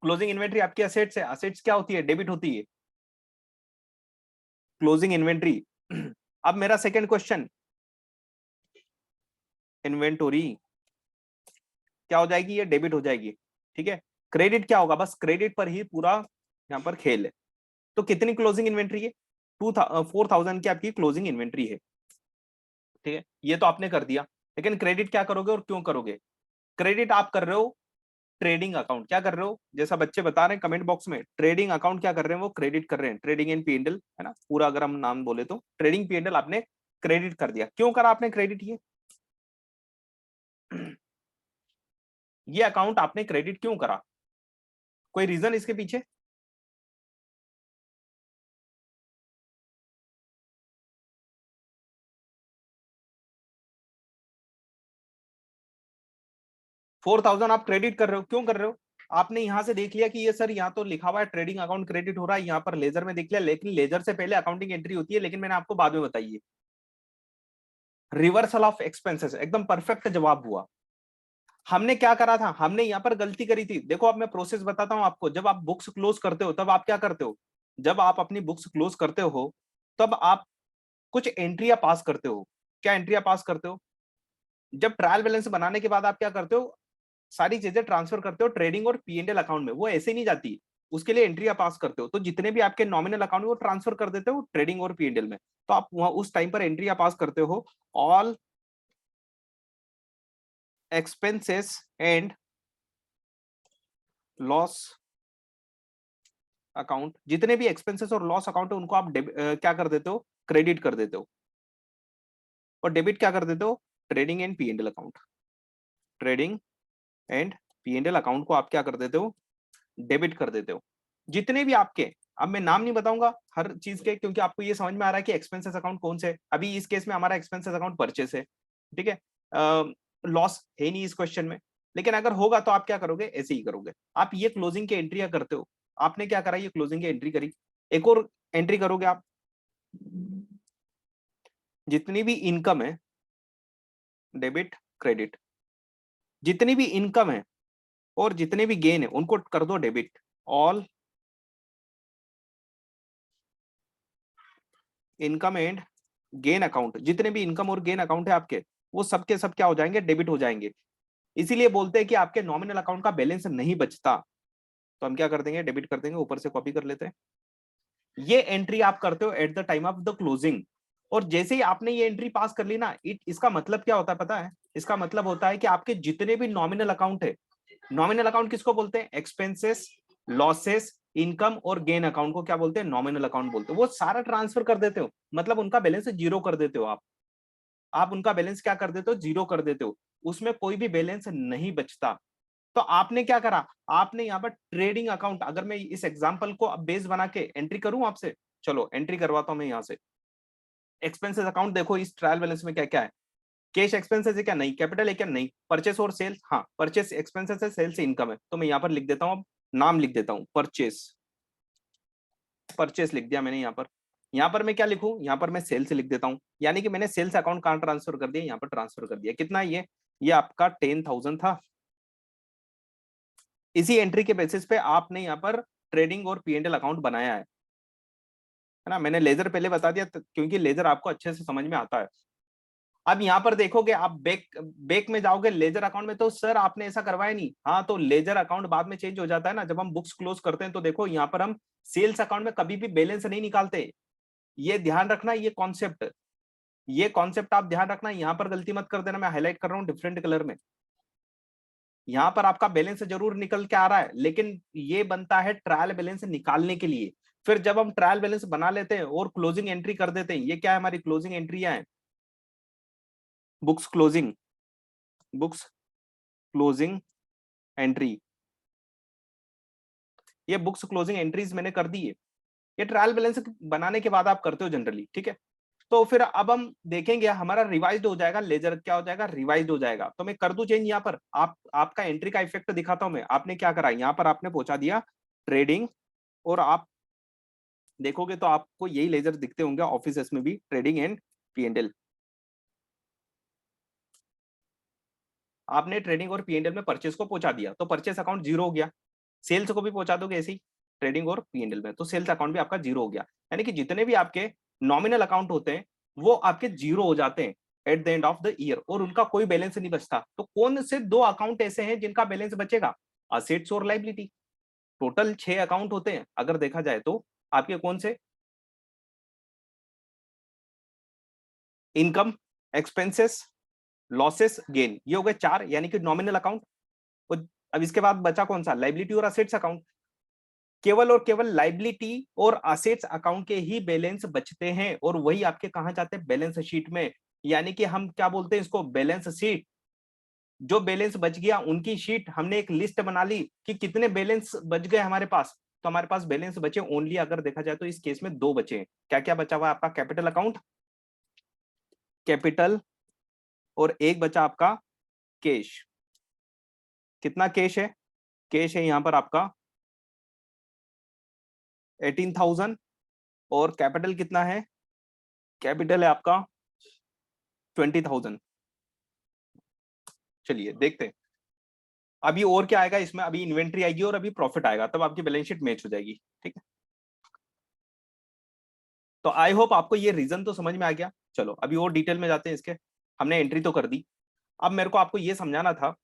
क्लोजिंग इन्वेंट्री आपकी असेट्स है, असेट्स क्या होती है, डेबिट होती है क्लोजिंग इन्वेंट्री। अब मेरा सेकंड क्वेश्चन, इन्वेंटोरी क्या हो जाएगी, ये डेबिट हो जाएगी। ठीक है, क्रेडिट क्या होगा, बस क्रेडिट पर ही पूरा यहाँ पर खेल है। तो कितनी क्लोजिंग इन्वेंट्री है, 4,000 की आपकी क्लोजिंग इन्वेंट्री है। ठीक है, ये तो आपने कर दिया। लेकिन क्रेडिट क्या करोगे और क्यों करोगे? क्रेडिट आप कर रहे हो ट्रेडिंग अकाउंट। क्या कर रहे हो, जैसा बच्चे बता रहे हैं कमेंट बॉक्स में, ट्रेडिंग अकाउंट क्या कर रहे हैं, वो क्रेडिट कर रहे हैं। ट्रेडिंग एंड पीएनएल है ना, पूरा अगर हम नाम बोले तो ट्रेडिंग पीएनएल आपने क्रेडिट कर दिया। क्यों करा आपने क्रेडिट ये अकाउंट आपने क्रेडिट क्यों करा, कोई रीजन इसके पीछे? 4,000 आप क्रेडिट कर रहे हो, क्यों कर रहे हो? आपने यहां से देख लिया कि ये सर यहाँ तो लिखा हुआ है ट्रेडिंग अकाउंट क्रेडिट हो रहा है, यहाँ पर लेजर में देख लिया, लेकिन लेजर से पहले अकाउंटिंग एंट्री होती है, लेकिन मैंने आपको बाद में बताई है। रिवर्सल ऑफ एक्सपेंसेस, एकदम परफेक्ट जवाब हुआ। हमने क्या करा था, हमने यहाँ पर गलती करी थी। देखो अब मैं प्रोसेस बताता हूँ आपको। जब आप बुक्स क्लोज करते हो तब आप क्या करते हो, जब आप अपनी बुक्स क्लोज करते हो तब आप कुछ एंट्रियां पास करते हो। क्या एंट्रियां पास करते हो? जब ट्रायल बैलेंस बनाने के बाद आप क्या करते हो, सारी चीजें ट्रांसफर करते हो ट्रेडिंग और पीएनएल अकाउंट में। वो ऐसे नहीं जाती, उसके लिए एंट्रियां पास करते हो। तो जितने भी आपके नॉमिनल अकाउंट है वो ट्रांसफर कर देते हो ट्रेडिंग और पीएनएल में। तो आप वहां उस टाइम पर एंट्रियां पास करते हो, all expenses and loss account, जितने भी एक्सपेंसेस और लॉस अकाउंट है उनको आप क्या कर देते हो, क्रेडिट कर देते हो। और डेबिट क्या कर देते हो, trading and PNL account. Trading and PNL account को आप क्या कर देते हो, डेबिट कर देते हो। जितने भी आपके, अब मैं नाम नहीं बताऊंगा हर चीज के, क्योंकि आपको ये समझ में आ रहा है कि एक्सपेंसेस अकाउंट कौन से है। अभी इस केस में हमारा एक्सपेंसेस अकाउंट परचेस है। ठीक है, लॉस है नहीं इस क्वेश्चन में, लेकिन अगर होगा तो आप क्या करोगे, ऐसे ही करोगे। आप ये क्लोजिंग की एंट्रियां करते हो। आपने क्या करा, ये क्लोजिंग की एंट्री करी। एक और एंट्री करोगे आप, जितनी भी इनकम है, डेबिट क्रेडिट, जितनी भी इनकम है और जितने भी गेन है उनको कर दो debit. All income and gain account, जितने भी इनकम और गेन अकाउंट है आपके, वो सबके सब क्या हो जाएंगे, डेबिट हो जाएंगे। इसीलिए बोलते हैं कि आपके नॉमिनल अकाउंट का बैलेंस नहीं बचता, तो हम क्या कर देंगे, डेबिट कर देंगे। ऊपर से कॉपी कर लेते हैं। ये एंट्री आप करते हो at the time of the closing. और जैसे ही आपने ये एंट्री पास कर ली ना, इसका मतलब क्या होता है पता है? इसका मतलब होता है कि आपके जितने भी नॉमिनल अकाउंट है, नॉमिनल अकाउंट किसको बोलते हैं, एक्सपेंसेस, लॉसेस, इनकम और गेन अकाउंट को क्या बोलते हैं, नॉमिनल अकाउंट बोलते हो। वो सारा ट्रांसफर कर देते हो, मतलब उनका बैलेंस जीरो कर देते हो आप उनका बैलेंस क्या कर देते हो, जीरो कर देते हो। उसमें कोई भी बैलेंस नहीं बचता। तो आपने क्या करा, आपने यहाँ पर ट्रेडिंग अकाउंट, अगर मैं इस एग्जांपल को अब बेस बना के एंट्री करूं आपसे, चलो एंट्री करवाता हूं मैं यहाँ से। एक्सपेंसेस अकाउंट देखो इस ट्रायल बैलेंस में क्या क्या है, कैश एक्सपेंसेस है क्या, नहीं, कैपिटल है क्या, नहीं, परचेस और सेल्स, हाँ, परचेस एक्सपेंसेस है, सेल्स इनकम है। तो मैं यहाँ पर लिख देता हूँ, अब नाम लिख देता हूँ, परचेस। परचेस लिख दिया मैंने यहाँ पर। यहाँ पर मैं क्या लिखूं, यहाँ पर मैं सेल्स लिख देता हूँ। यानी कि मैंने सेल्स अकाउंट कहाँ ट्रांसफर कर दिया, यहाँ पर ट्रांसफर कर दिया। कितना है ये आपका 10,000 था। इसी एंट्री के बेसिस पे आपने यहाँ पर ट्रेडिंग और पीएनएल अकाउंट बनाया है ना। मैंने लेजर पहले बता दिया क्योंकि लेजर आपको अच्छे से समझ में आता है। अब यहाँ पर देखोगे आप, बैक बैक में जाओगे लेजर अकाउंट में, तो सर आपने ऐसा करवाया नहीं। हाँ, तो लेजर अकाउंट बाद में चेंज हो जाता है ना, जब हम बुक्स क्लोज करते हैं। तो देखो यहाँ पर हम सेल्स अकाउंट में कभी भी बैलेंस नहीं निकालते। ये ध्यान रखना, ये कॉन्सेप्ट आप ध्यान रखना, यहाँ पर गलती मत कर देना। मैं हाईलाइट कर रहा हूँ डिफरेंट कलर में। यहाँ पर आपका बैलेंस जरूर निकल के आ रहा है, लेकिन ये बनता है ट्रायल बैलेंस निकालने के लिए। फिर जब हम ट्रायल बैलेंस बना लेते हैं और क्लोजिंग एंट्री कर देते हैं, ये क्या है, हमारी क्लोजिंग एंट्रियां हैं, books closing, books closing entry, ये बुक्स क्लोजिंग एंट्रीज मैंने कर दी है, ये ट्रायल बैलेंस बनाने के बाद आप करते हो जनरली, ठीक है। तो फिर अब हम देखेंगे हमारा रिवाइज्ड हो जाएगा, लेजर क्या हो जाएगा, रिवाइज्ड हो जाएगा। तो मैं कर दूं चेंज यहाँ पर, आप आपका एंट्री का इफेक्ट दिखाता हूं मैं। आपने क्या करा, यहाँ पर आपने पहुंचा दिया ट्रेडिंग, और आप देखोगे तो आपको यही लेजर दिखते होंगे ऑफिस में भी, ट्रेडिंग एंड P&L। आपने ट्रेडिंग और P&L में परचेस को पहुंचा दिया तो परचेस अकाउंट जीरो हो गया। सेल्स को भी पहुंचा दोगे ऐसे ही ट्रेडिंग और P&L में, तो सेल्स अकाउंट भी आपका जीरो हो गया। यानी कि जितने भी आपके नॉमिनल अकाउंट होते हैं वो आपके जीरो हो जाते हैं at the end of the year, और उनका कोई बैलेंस नहीं बचता। तो कौन से दो अकाउंट ऐसे हैं जिनका बैलेंस बचेगा, असेट्स और लाइबिलिटी। टोटल 6 अकाउंट होते हैं अगर देखा जाए तो आपके, कौन से, इनकम, एक्सपेंसेस, लॉसेस, गेन, ये हो गए 4, यानी कि नॉमिनल अकाउंट। अब इसके बाद बचा कौन सा, लाइबिलिटी और असेट्स अकाउंट। केवल और केवल लाइबिलिटी और असेट्स अकाउंट के ही बैलेंस बचते हैं, और वही आपके कहां जाते हैं, बैलेंस शीट में। यानी कि हम क्या बोलते हैं इसको, बैलेंस शीट। जो बैलेंस बच गया उनकी शीट, हमने एक लिस्ट बना ली कि कितने बैलेंस बच गए हमारे पास। तो हमारे पास बैलेंस बचे ओनली, अगर देखा जाए तो इस केस में दो बचे हैं। क्या क्या बचा हुआ है आपका, कैपिटल अकाउंट, कैपिटल, और एक बचा आपका कैश। कितना कैश है, कैश है यहां पर आपका 18,000, और कैपिटल कितना है, कैपिटल है आपका 20,000। चलिए देखते हैं अभी और क्या आएगा इसमें। अभी इन्वेंट्री आएगी और अभी प्रॉफिट आएगा, तब आपकी बैलेंस शीट मैच हो जाएगी, ठीक है। तो आई होप आपको ये रीजन तो समझ में आ गया। चलो अभी और डिटेल में जाते हैं इसके। हमने एंट्री तो कर दी, अब मेरे को आपको ये समझाना था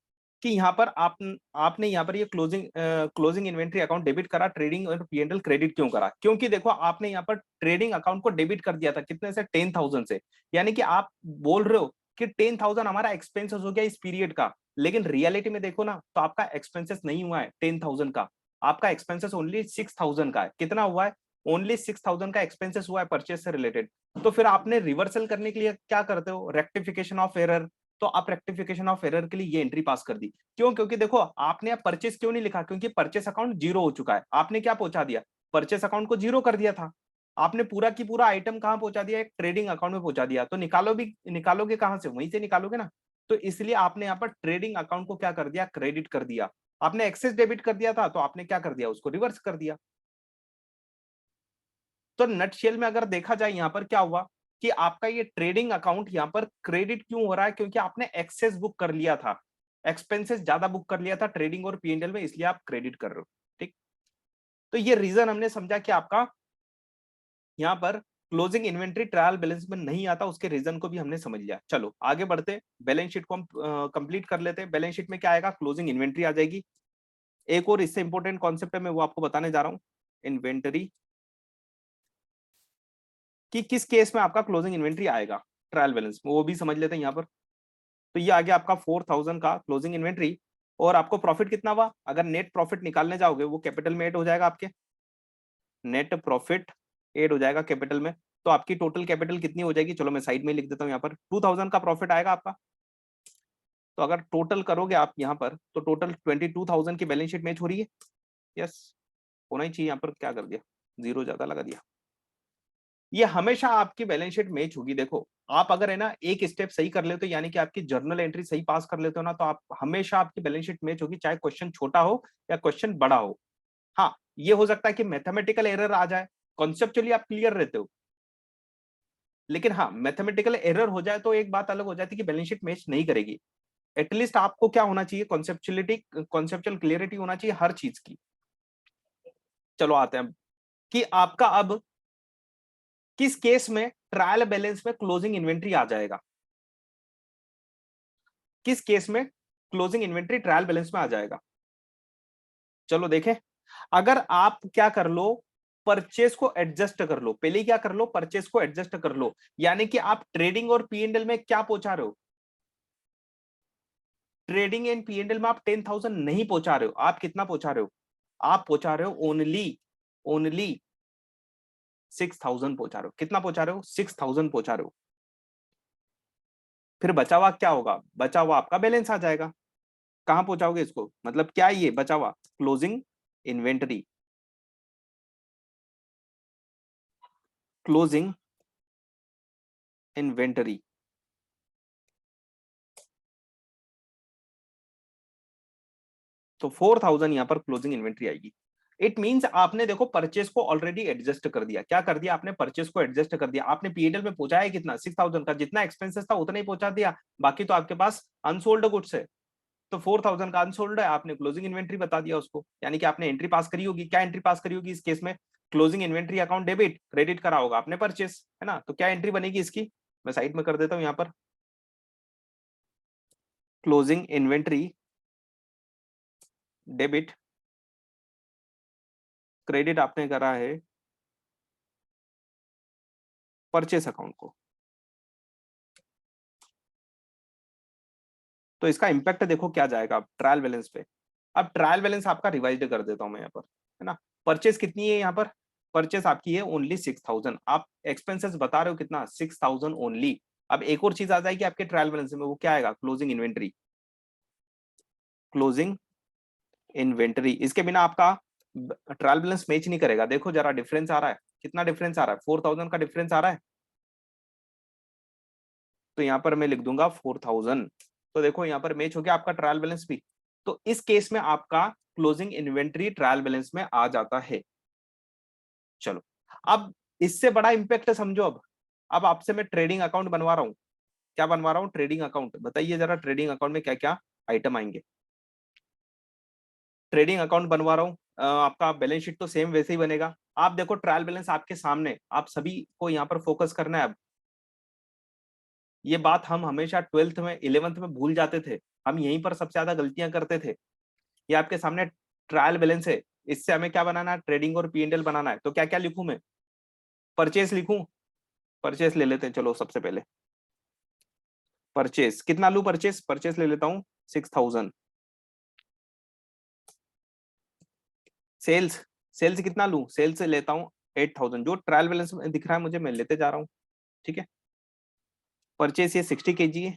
कि यहाँ पर आपने यहाँ पर ये क्लोजिंग इन्वेंट्री अकाउंट डेबिट करा, ट्रेडिंग और P&L क्रेडिट क्यों करा। क्योंकि देखो आपने यहाँ पर ट्रेडिंग अकाउंट को डेबिट कर दिया था, कितने से, 10,000 से। यानी कि आप बोल रहे हो कि 10,000 हमारा एक्सपेंसेस हो गया इस पीरियड का, लेकिन रियलिटी में देखो ना तो आपका एक्सपेंसेस नहीं हुआ है 10,000 का, आपका एक्सपेंसेस ओनली 6,000 का है। कितना हुआ है, ओनली 6,000 का एक्सपेंसेस हुआ है परचेस से रिलेटेड। तो फिर आपने रिवर्सल करने के लिए क्या करते हो, रेक्टिफिकेशन ऑफ एरर। तो आप रेक्टिफिकेशन ऑफ एरर के लिए ये एंट्री पास कर दी। क्यों, क्योंकि देखो आपने अब परचेस क्यों नहीं लिखा, क्योंकि परचेस अकाउंट जीरो हो चुका है। आपने क्या पहुंचा दिया, परचेस अकाउंट को जीरो कर दिया था। आपने पूरा की पूरा आइटम कहां पहुंचा दिया, एक ट्रेडिंग अकाउंट में पहुंचा दिया। तो निकालोगे कहां से, वहीं से निकालोगे ना। तो इसलिए आपने यहाँ पर ट्रेडिंग अकाउंट को क्या कर दिया, क्रेडिट कर दिया। आपने एक्सेस डेबिट कर दिया था, तो आपने क्या कर दिया, उसको रिवर्स कर दिया। तो नटशेल में अगर देखा जाए यहाँ पर क्या हुआ कि आपका ये ट्रेडिंग अकाउंट यहाँ पर क्रेडिट क्यों हो रहा है, क्योंकि आपने एक्सेस बुक कर लिया था, एक्सपेंसेस ज्यादा बुक कर लिया था ट्रेडिंग और P&L में, इसलिए आप क्रेडिट कर रहे हो, ठीक। तो ये रीजन हमने समझा कि आपका यहाँ पर क्लोजिंग इन्वेंट्री ट्रायल बैलेंस में नहीं आता, उसके रीजन को भी हमने समझ लिया। चलो आगे बढ़ते, बैलेंस शीट को हम कंप्लीट कर लेते हैं। बैलेंस शीट में क्या आएगा, क्लोजिंग इन्वेंट्री आ जाएगी। एक और इससे इंपॉर्टेंट कॉन्सेप्ट है, मैं वो आपको बताने जा रहा हूँ, इन्वेंटरी, कि किस केस में आपका क्लोजिंग इन्वेंट्री आएगा ट्रायल बैलेंस में, वो भी समझ लेते हैं यहाँ पर। तो ये आ गया आपका 4,000 का क्लोजिंग इन्वेंट्री। और आपको प्रॉफिट कितना हुआ, अगर नेट प्रॉफिट निकालने जाओगे वो कैपिटल में ऐड हो जाएगा आपके, नेट प्रॉफिट ऐड हो जाएगा कैपिटल में। तो आपकी टोटल कैपिटल कितनी हो जाएगी, चलो मैं साइड में लिख देता हूँ, यहाँ पर 2,000 का प्रॉफिट आएगा आपका। तो अगर टोटल करोगे आप यहाँ पर, तो टोटल 22,000 की बैलेंस शीट मैच हो रही है। यस, होना ही चाहिए। यहाँ पर क्या कर दिया, जीरो ज्यादा लगा दिया। ये हमेशा आपकी बैलेंस शीट मैच होगी। देखो आप अगर है ना एक स्टेप सही कर लेते हो, यानी कि आपकी जर्नल एंट्री सही पास कर लेते हो ना, तो आप हमेशा आपकी बैलेंस शीट मैच होगी, चाहे क्वेश्चन छोटा हो या क्वेश्चन बड़ा हो। हाँ, ये हो सकता है कि मैथमेटिकल एरर आ जाए, कॉन्सेप्चुअली आप क्लियर रहते हो, लेकिन हाँ मैथमेटिकल एरर हो जाए तो एक बात अलग हो जाती है कि बैलेंस शीट मैच नहीं करेगी। एटलीस्ट आपको क्या होना चाहिए, कॉन्सेप्चुअलिटी, कॉन्सेप्चुअल क्लियरिटी होना चाहिए हर चीज की। चलो आते हैं कि आपका अब किस केस में ट्रायल बैलेंस में क्लोजिंग इन्वेंट्री आ जाएगा, किस केस में क्लोजिंग इन्वेंट्री ट्रायल बैलेंस में आ जाएगा। चलो देखें, अगर आप क्या कर लो, परचेस को एडजस्ट कर लो, पहले क्या कर लो, परचेस को एडजस्ट कर लो। यानी कि आप ट्रेडिंग और P&L में क्या पहुंचा रहे हो, ट्रेडिंग एंड P&L में आप 10,000 नहीं पहुंचा रहे हो, आप कितना पहुंचा रहे हो, आप पहुंचा रहे हो ओनली ओनली 6,000 पहुंचा रहे हो। कितना पहुंचा रहे हो, 6,000 पहुंचा रहे हो। फिर बचा हुआ क्या होगा, बचा हुआ आपका बैलेंस आ जाएगा। कहाँ पहुंचाओगे इसको, मतलब क्या है ये बचा हुआ, क्लोजिंग इन्वेंटरी, क्लोजिंग इन्वेंटरी। तो 4000 यहाँ पर क्लोजिंग इन्वेंट्री आएगी। इट मींस आपने देखो परचेस को ऑलरेडी एडजस्ट कर दिया। क्या कर दिया आपने, परचेस को एडजस्ट कर दिया। आपने पीएनएल में पहुंचाया कितना, 6000 का, जितना एक्सपेंसेस था उतना ही पहुंचा दिया, बाकी तो आपके पास अनसोल्ड गुड्स है। तो 4000 का अनसोल्ड है, आपने क्लोजिंग इन्वेंट्री बता दिया उसको, यानी कि आपने एंट्री पास करी होगी। क्या एंट्री पास करी होगी इस केस में, closing inventory account debit, credit करा होगा आपने परचेस, है ना। तो क्या एंट्री बनेगी इसकी, मैं साइड में कर देता हूं यहाँ पर, क्लोजिंग इन्वेंट्री डेबिट, क्रेडिट आपने करा है परचेस अकाउंट को। तो इसका इंपैक्ट देखो क्या जाएगा अब ट्रायल बैलेंस पे। अब ट्रायल बैलेंस आपका रिवाइज कर देता हूं मैं यहाँ पर, है ना। परचेस कितनी है यहाँ पर, परचेस आपकी है ओनली 6000, आप एक्सपेंसेस बता रहे हो कितना, 6000 ओनली। अब एक और चीज आ जाएगी आपके ट्रायल बैलेंस में, वो क्या आएगा, क्लोजिंग इन्वेंट्री, क्लोजिंग इन्वेंटरी। इसके बिना आपका ट्रायल बैलेंस मैच नहीं करेगा। देखो जरा डिफरेंस आ रहा है, कितना डिफरेंस आ रहा है, 4000 का डिफरेंस आ रहा है। तो यहाँ पर मैं लिख दूंगा 4000। तो देखो यहाँ पर मैच हो गया आपका ट्रायल बैलेंस भी। तो इस केस में आपका क्लोजिंग इन्वेंट्री ट्रायल बैलेंस में आ जाता है। चलो, अब इससे बड़ा इंपैक्ट समझो। अब आपसे मैं ट्रेडिंग अकाउंट बनवा रहा हूँ। क्या बनवा रहा हूँ, ट्रेडिंग अकाउंट। बताइए जरा ट्रेडिंग अकाउंट में क्या क्या आइटम आएंगे। ट्रेडिंग अकाउंट बनवा रहा हूँ, आपका बैलेंस शीट तो सेम वैसे ही बनेगा। आप देखो ट्रायल बैलेंस आपके सामने, आप सभी को यहाँ पर फोकस करना है। अब ये बात हम हमेशा 12th में 11th में भूल जाते थे, हम यहीं पर सबसे ज्यादा गलतियां करते थे। ये आपके सामने ट्रायल बैलेंस है, इससे हमें क्या बनाना है, ट्रेडिंग और पीएनएल बनाना है। तो क्या क्या लिखूं मैं, परचेस लिखूं, परचेस ले लेते हैं चलो सबसे पहले। परचेस कितना लू, परचेस परचेस ले लेता हूँ 6000। सेल्स, सेल्स कितना लू, सेल्स से लेता हूँ 8000। जो ट्रायल बैलेंस में दिख रहा है मुझे, मैं लेते जा रहा हूँ, ठीक है। परचेस ये 60 kg है,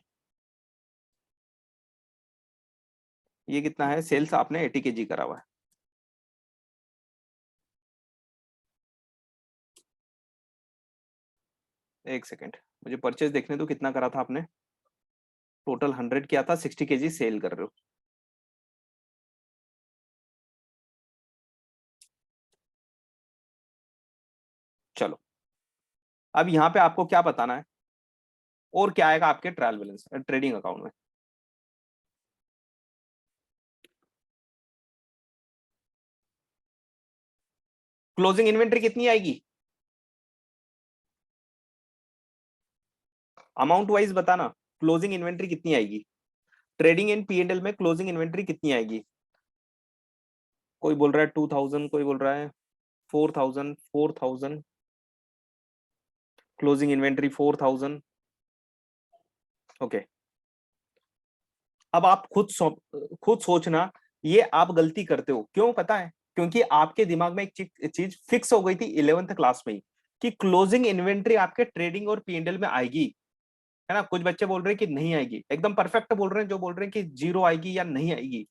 ये कितना है, सेल्स आपने 80 kg करा हुआ है। एक सेकेंड, मुझे परचेस देखने दो, कितना करा था आपने। टोटल 100 किया था, 60 kg सेल कर रहे हो। चलो, अब यहाँ पे आपको क्या बताना है, और क्या आएगा आपके ट्रायल बैलेंस ट्रेडिंग अकाउंट में। क्लोजिंग इन्वेंट्री कितनी आएगी, अमाउंट वाइज बताना। क्लोजिंग इन्वेंट्री कितनी आएगी, ट्रेडिंग इन पीएनएल में क्लोजिंग इन्वेंट्री कितनी आएगी। कोई बोल रहा है 2000, कोई बोल रहा है 4000, 4000 क्लोजिंग इन्वेंट्री 4000। ओके, अब आप खुद सोचना, ये आप गलती करते हो क्यों पता है, क्योंकि आपके दिमाग में एक चीज फिक्स हो गई थी 11th क्लास में ही, कि क्लोजिंग इन्वेंट्री आपके ट्रेडिंग और पीएनएल में आएगी, है ना। कुछ बच्चे बोल रहे हैं कि नहीं आएगी, एकदम परफेक्ट बोल रहे हैं जो बोल रहे हैं कि जीरो आएगी या नहीं आएगी।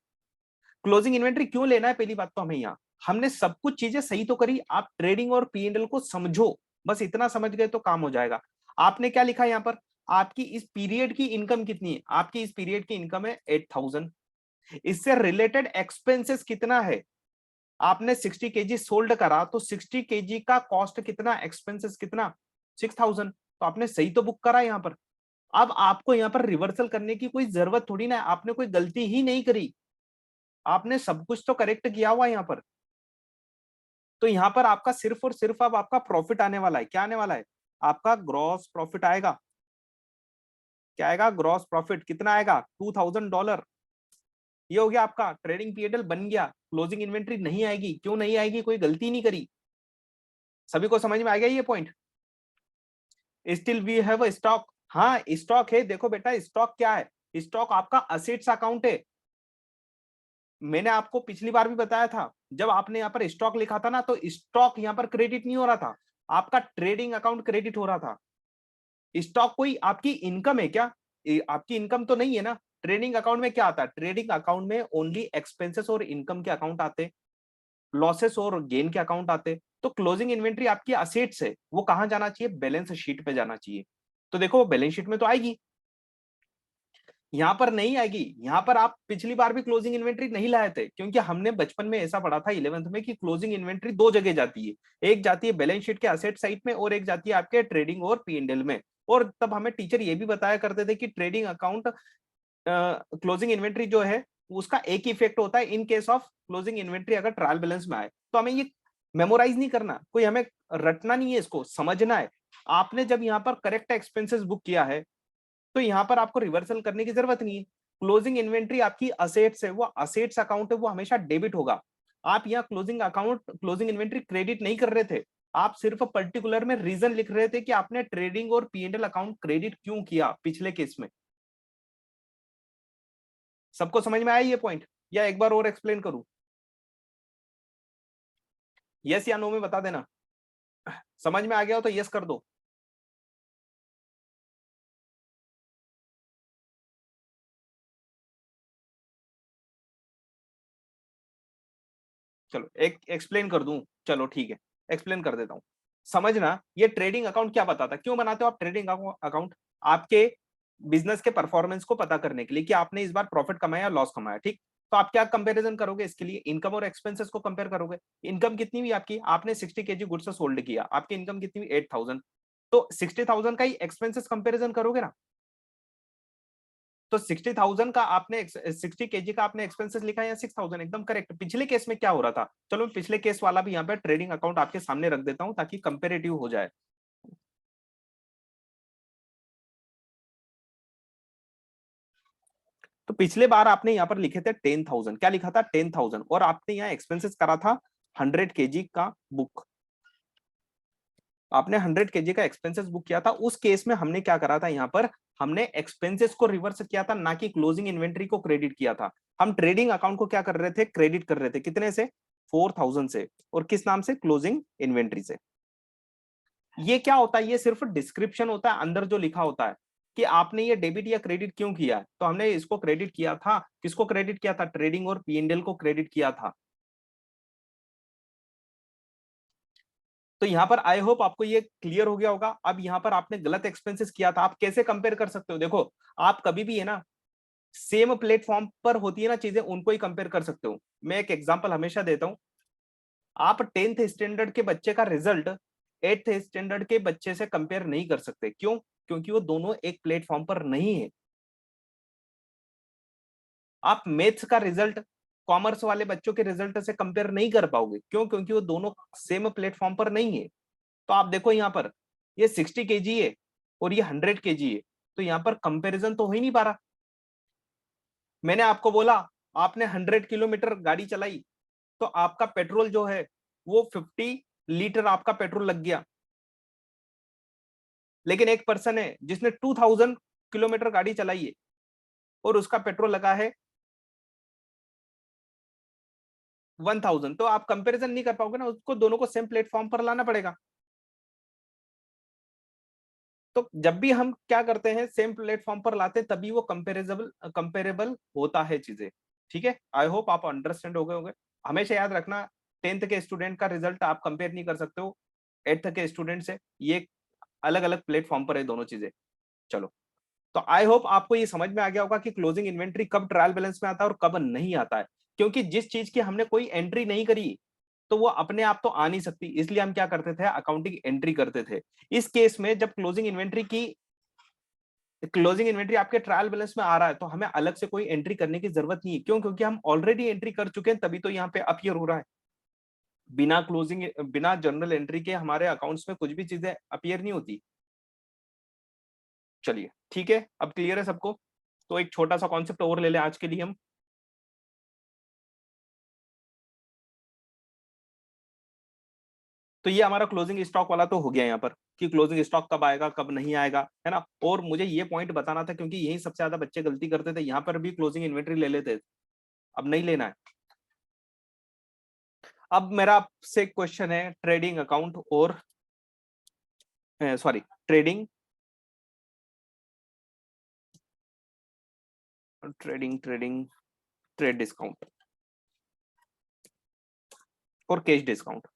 क्लोजिंग इन्वेंट्री क्यों लेना है, पहली बात तो हमें यहाँ, हमने सब कुछ चीजें सही तो करी, आप ट्रेडिंग और पीएनएल को समझो, बस इतना समझ गए तो काम हो जाएगा। आपने क्या लिखा यहाँ पर, आपकी इस पीरियड की इनकम कितनी है, आपकी इस पीरियड की इनकम है 8000। इससे रिलेटेड एक्सपेंसेस कितना है, आपने 60 kg सोल्ड करा तो 60 kg का कॉस्ट कितना, एक्सपेंसेस कितना, 6000। तो आपने सही तो बुक करा यहाँ पर। अब आपको यहाँ पर रिवर्सल करने की कोई जरूरत थोड़ी ना है, आपने कोई गलती ही नहीं करी, आपने सब कुछ तो करेक्ट किया हुआ यहाँ पर। तो यहाँ पर आपका सिर्फ और सिर्फ अब आपका प्रॉफिट आने वाला है। क्या आने वाला है, आपका ग्रॉस प्रॉफिट आएगा। क्या आएगा, ग्रॉस प्रॉफिट कितना आएगा, $2000। ये हो गया आपका ट्रेडिंग पीएनएल बन गया। क्लोजिंग इन्वेंट्री नहीं आएगी, क्यों नहीं आएगी, कोई गलती नहीं करी। सभी को समझ में आ गया ये point. Still we have stock, हाँ स्टॉक है। देखो बेटा स्टॉक क्या है, स्टॉक आपका असेट्स अकाउंट है। मैंने आपको पिछली बार भी बताया था, जब आपने यहाँ पर स्टॉक लिखा था ना, तो स्टॉक यहाँ पर क्रेडिट नहीं हो रहा था, आपका ट्रेडिंग अकाउंट क्रेडिट हो रहा था। स्टॉक कोई आपकी इनकम है क्या, आपकी इनकम तो नहीं है ना, ट्रेडिंग अकाउंट में क्या आता है? ट्रेडिंग अकाउंट में ओनली एक्सपेंसेस और इनकम के अकाउंट आते, लॉसेस और गेन के अकाउंट आते। तो क्लोजिंग इन्वेंट्री आपकी असेट्स है, वो कहां जाना चाहिए? बैलेंस शीट पे जाना चाहिए। तो देखो वो बैलेंस शीट में तो आएगी, यहां पर नहीं आएगी। यहां पर आप पिछली बार भी क्लोजिंग इन्वेंट्री नहीं लाए थे, क्योंकि हमने बचपन में ऐसा पढ़ा था 11th में कि क्लोजिंग इन्वेंट्री दो जगह जाती है, एक जाती है बैलेंस शीट के असेट साइड में और एक जाती है आपके ट्रेडिंग और P&L में। और तब हमें टीचर ये भी बताया करते थे कि ट्रेडिंग अकाउंट क्लोजिंग इन्वेंट्री जो है उसका एक ही इफेक्ट होता है in case of closing inventory अगर ट्रायल बैलेंस में आए। तो हमें ये मेमोराइज नहीं करना, कोई हमें रटना नहीं है, इसको समझना है। आपने जब यहाँ पर करेक्ट एक्सपेंसेस बुक किया है तो यहाँ पर आपको रिवर्सल करने की जरूरत नहीं है। क्लोजिंग इन्वेंट्री आपकी असेट्स है, वो असेट्स अकाउंट है, वो हमेशा डेबिट होगा। आप यहाँ closing account closing inventory credit नहीं कर रहे थे, आप सिर्फ पर्टिकुलर में रीजन लिख रहे थे कि आपने ट्रेडिंग और P&L अकाउंट क्रेडिट क्यों किया पिछले केस में। सबको समझ में आया ये पॉइंट, या एक बार और एक्सप्लेन करूं? यस या नो में बता देना। समझ में आ गया हो तो यस कर दो। चलो एक एक्सप्लेन कर दूं, चलो ठीक है, एक्सप्लेन कर देता हूं। समझना, ये ट्रेडिंग अकाउंट क्या बताता है, क्यों बनाते हो आप ट्रेडिंग अकाउंट? आपके बिजनेस के परफॉर्मेंस को पता करने के लिए कि आपने इस बार प्रॉफिट कमाया या लॉस कमाया, ठीक? तो आप क्या कंपैरिजन करोगे इसके लिए? इनकम और एक्सपेंसेस को कंपेयर करोगे। इनकम कितनी हुई आपकी? आपने 60 kg गुड्स सोल्ड किया, आपकी इनकम कितनी हुई? 8,000। तो 60,000 का ही एक्सपेंसेस कंपेरिजन करोगे ना। तो 60,000 का आपने 60 kg का आपने एक्सपेंसेस लिखा है या 6,000? एकदम करेक्ट। पिछले केस में क्या हो रहा था, चलो पिछले केस वाला भी यहाँ पे ट्रेडिंग अकाउंट आपके सामने रख देता हूं ताकि कंपेरेटिव हो जाए। तो पिछले बार आपने यहाँ पर लिखे थे 10,000, क्या लिखा था? 10,000, और आपने यहाँ एक्सपेंसेस करा था 100 kg का बुक। आपने 100 kg का एक्सपेंसेस बुक किया था। उस केस में हमने क्या करा था, यहाँ पर हमने एक्सपेंसेस को रिवर्स किया था, ना कि क्लोजिंग इन्वेंट्री को क्रेडिट किया था। हम ट्रेडिंग अकाउंट को क्या कर रहे थे? क्रेडिट कर रहे थे। कितने से? 4,000 से। और किस नाम से? क्लोजिंग इन्वेंट्री से। ये क्या होता है? ये सिर्फ डिस्क्रिप्शन होता है, अंदर जो लिखा होता है कि आपने ये डेबिट या क्रेडिट क्यों किया है। तो हमने इसको क्रेडिट किया था, किसको क्रेडिट किया था? ट्रेडिंग और P&L को क्रेडिट किया था। तो यहाँ पर आई होप आपको ये क्लियर हो गया होगा। अब यहाँ पर आपने गलत एक्सपेंसेस किया था, आप कैसे कंपेयर कर सकते हो? देखो, आप कभी भी है ना, सेम प्लेटफॉर्म पर होती है ना चीजें, उनको ही कंपेयर कर सकते हो। मैं एक एग्जांपल हमेशा देता हूं। आप 10th स्टैंडर्ड के बच्चे का रिजल्ट 8th स्टैंडर्ड के बच्चे से कंपेयर नहीं कर सकते। क्यों? क्योंकि वो दोनों एक प्लेटफॉर्म पर नहीं है। आप मैथ्स का रिजल्ट कॉमर्स वाले बच्चों के रिजल्ट से कंपेयर नहीं कर पाओगे। क्यों? क्योंकि वो दोनों सेम प्लेटफॉर्म पर नहीं है। तो आप देखो यहाँ पर, ये 60 kg है और ये 100 kg है, तो यहाँ पर कंपैरिजन तो हो ही नहीं पा रहा। मैंने आपको बोला, आपने 100 किलोमीटर गाड़ी चलाई तो आपका पेट्रोल जो है वो 50 लीटर आपका पेट्रोल लग गया। लेकिन एक पर्सन है जिसने 2,000 किलोमीटर गाड़ी चलाई है और उसका पेट्रोल लगा है 1,000। तो आप कंपैरिजन नहीं कर पाओगे ना, उसको दोनों को सेम प्लेटफॉर्म पर लाना पड़ेगा। तो जब भी हम क्या करते हैं, सेम प्लेटफॉर्म पर लाते हैं, तभी वो कंपेरेबल होता है चीजें। ठीक है, आई होप आप अंडरस्टैंड हो गए होंगे। हमेशा याद रखना, 10th के स्टूडेंट का रिजल्ट आप कंपेयर नहीं कर सकते हो 8th के स्टूडेंट से। ये अलग अलग प्लेटफॉर्म पर है दोनों चीजें। चलो, तो आई होप आपको ये समझ में आ गया होगा कि क्लोजिंग इन्वेंट्री कब ट्रायल बैलेंस में आता है और कब नहीं आता है। क्योंकि जिस चीज की हमने कोई एंट्री नहीं करी, तो वो अपने आप तो आ नहीं सकती, इसलिए हम क्या करते थे? अकाउंटिंग एंट्री करते थे। इस केस में जब क्लोजिंग इन्वेंट्री आपके ट्रायल बैलेंस में आ रहा है, तो हमें अलग से कोई एंट्री करने की जरूरत नहीं है। क्यों? क्योंकि हम ऑलरेडी एंट्री कर चुके हैं, तभी तो यहाँ पे अपीयर हो रहा है। बिना जर्नल एंट्री के हमारे अकाउंट्स में कुछ भी चीजें अपीयर नहीं होती। चलिए ठीक है, अब क्लियर है सबको? तो एक छोटा सा कॉन्सेप्ट और ले लें आज के लिए हम। तो ये हमारा क्लोजिंग स्टॉक वाला तो हो गया यहाँ पर, कि क्लोजिंग स्टॉक कब आएगा कब नहीं आएगा, है ना। और मुझे ये पॉइंट बताना था, क्योंकि यही सबसे ज्यादा बच्चे गलती करते थे, यहाँ पर भी क्लोजिंग इन्वेंट्री ले लेते थे, अब नहीं लेना है। अब मेरा आपसे क्वेश्चन है, ट्रेडिंग अकाउंट और sorry, trading trading trading trade discount और कैश डिस्काउंट,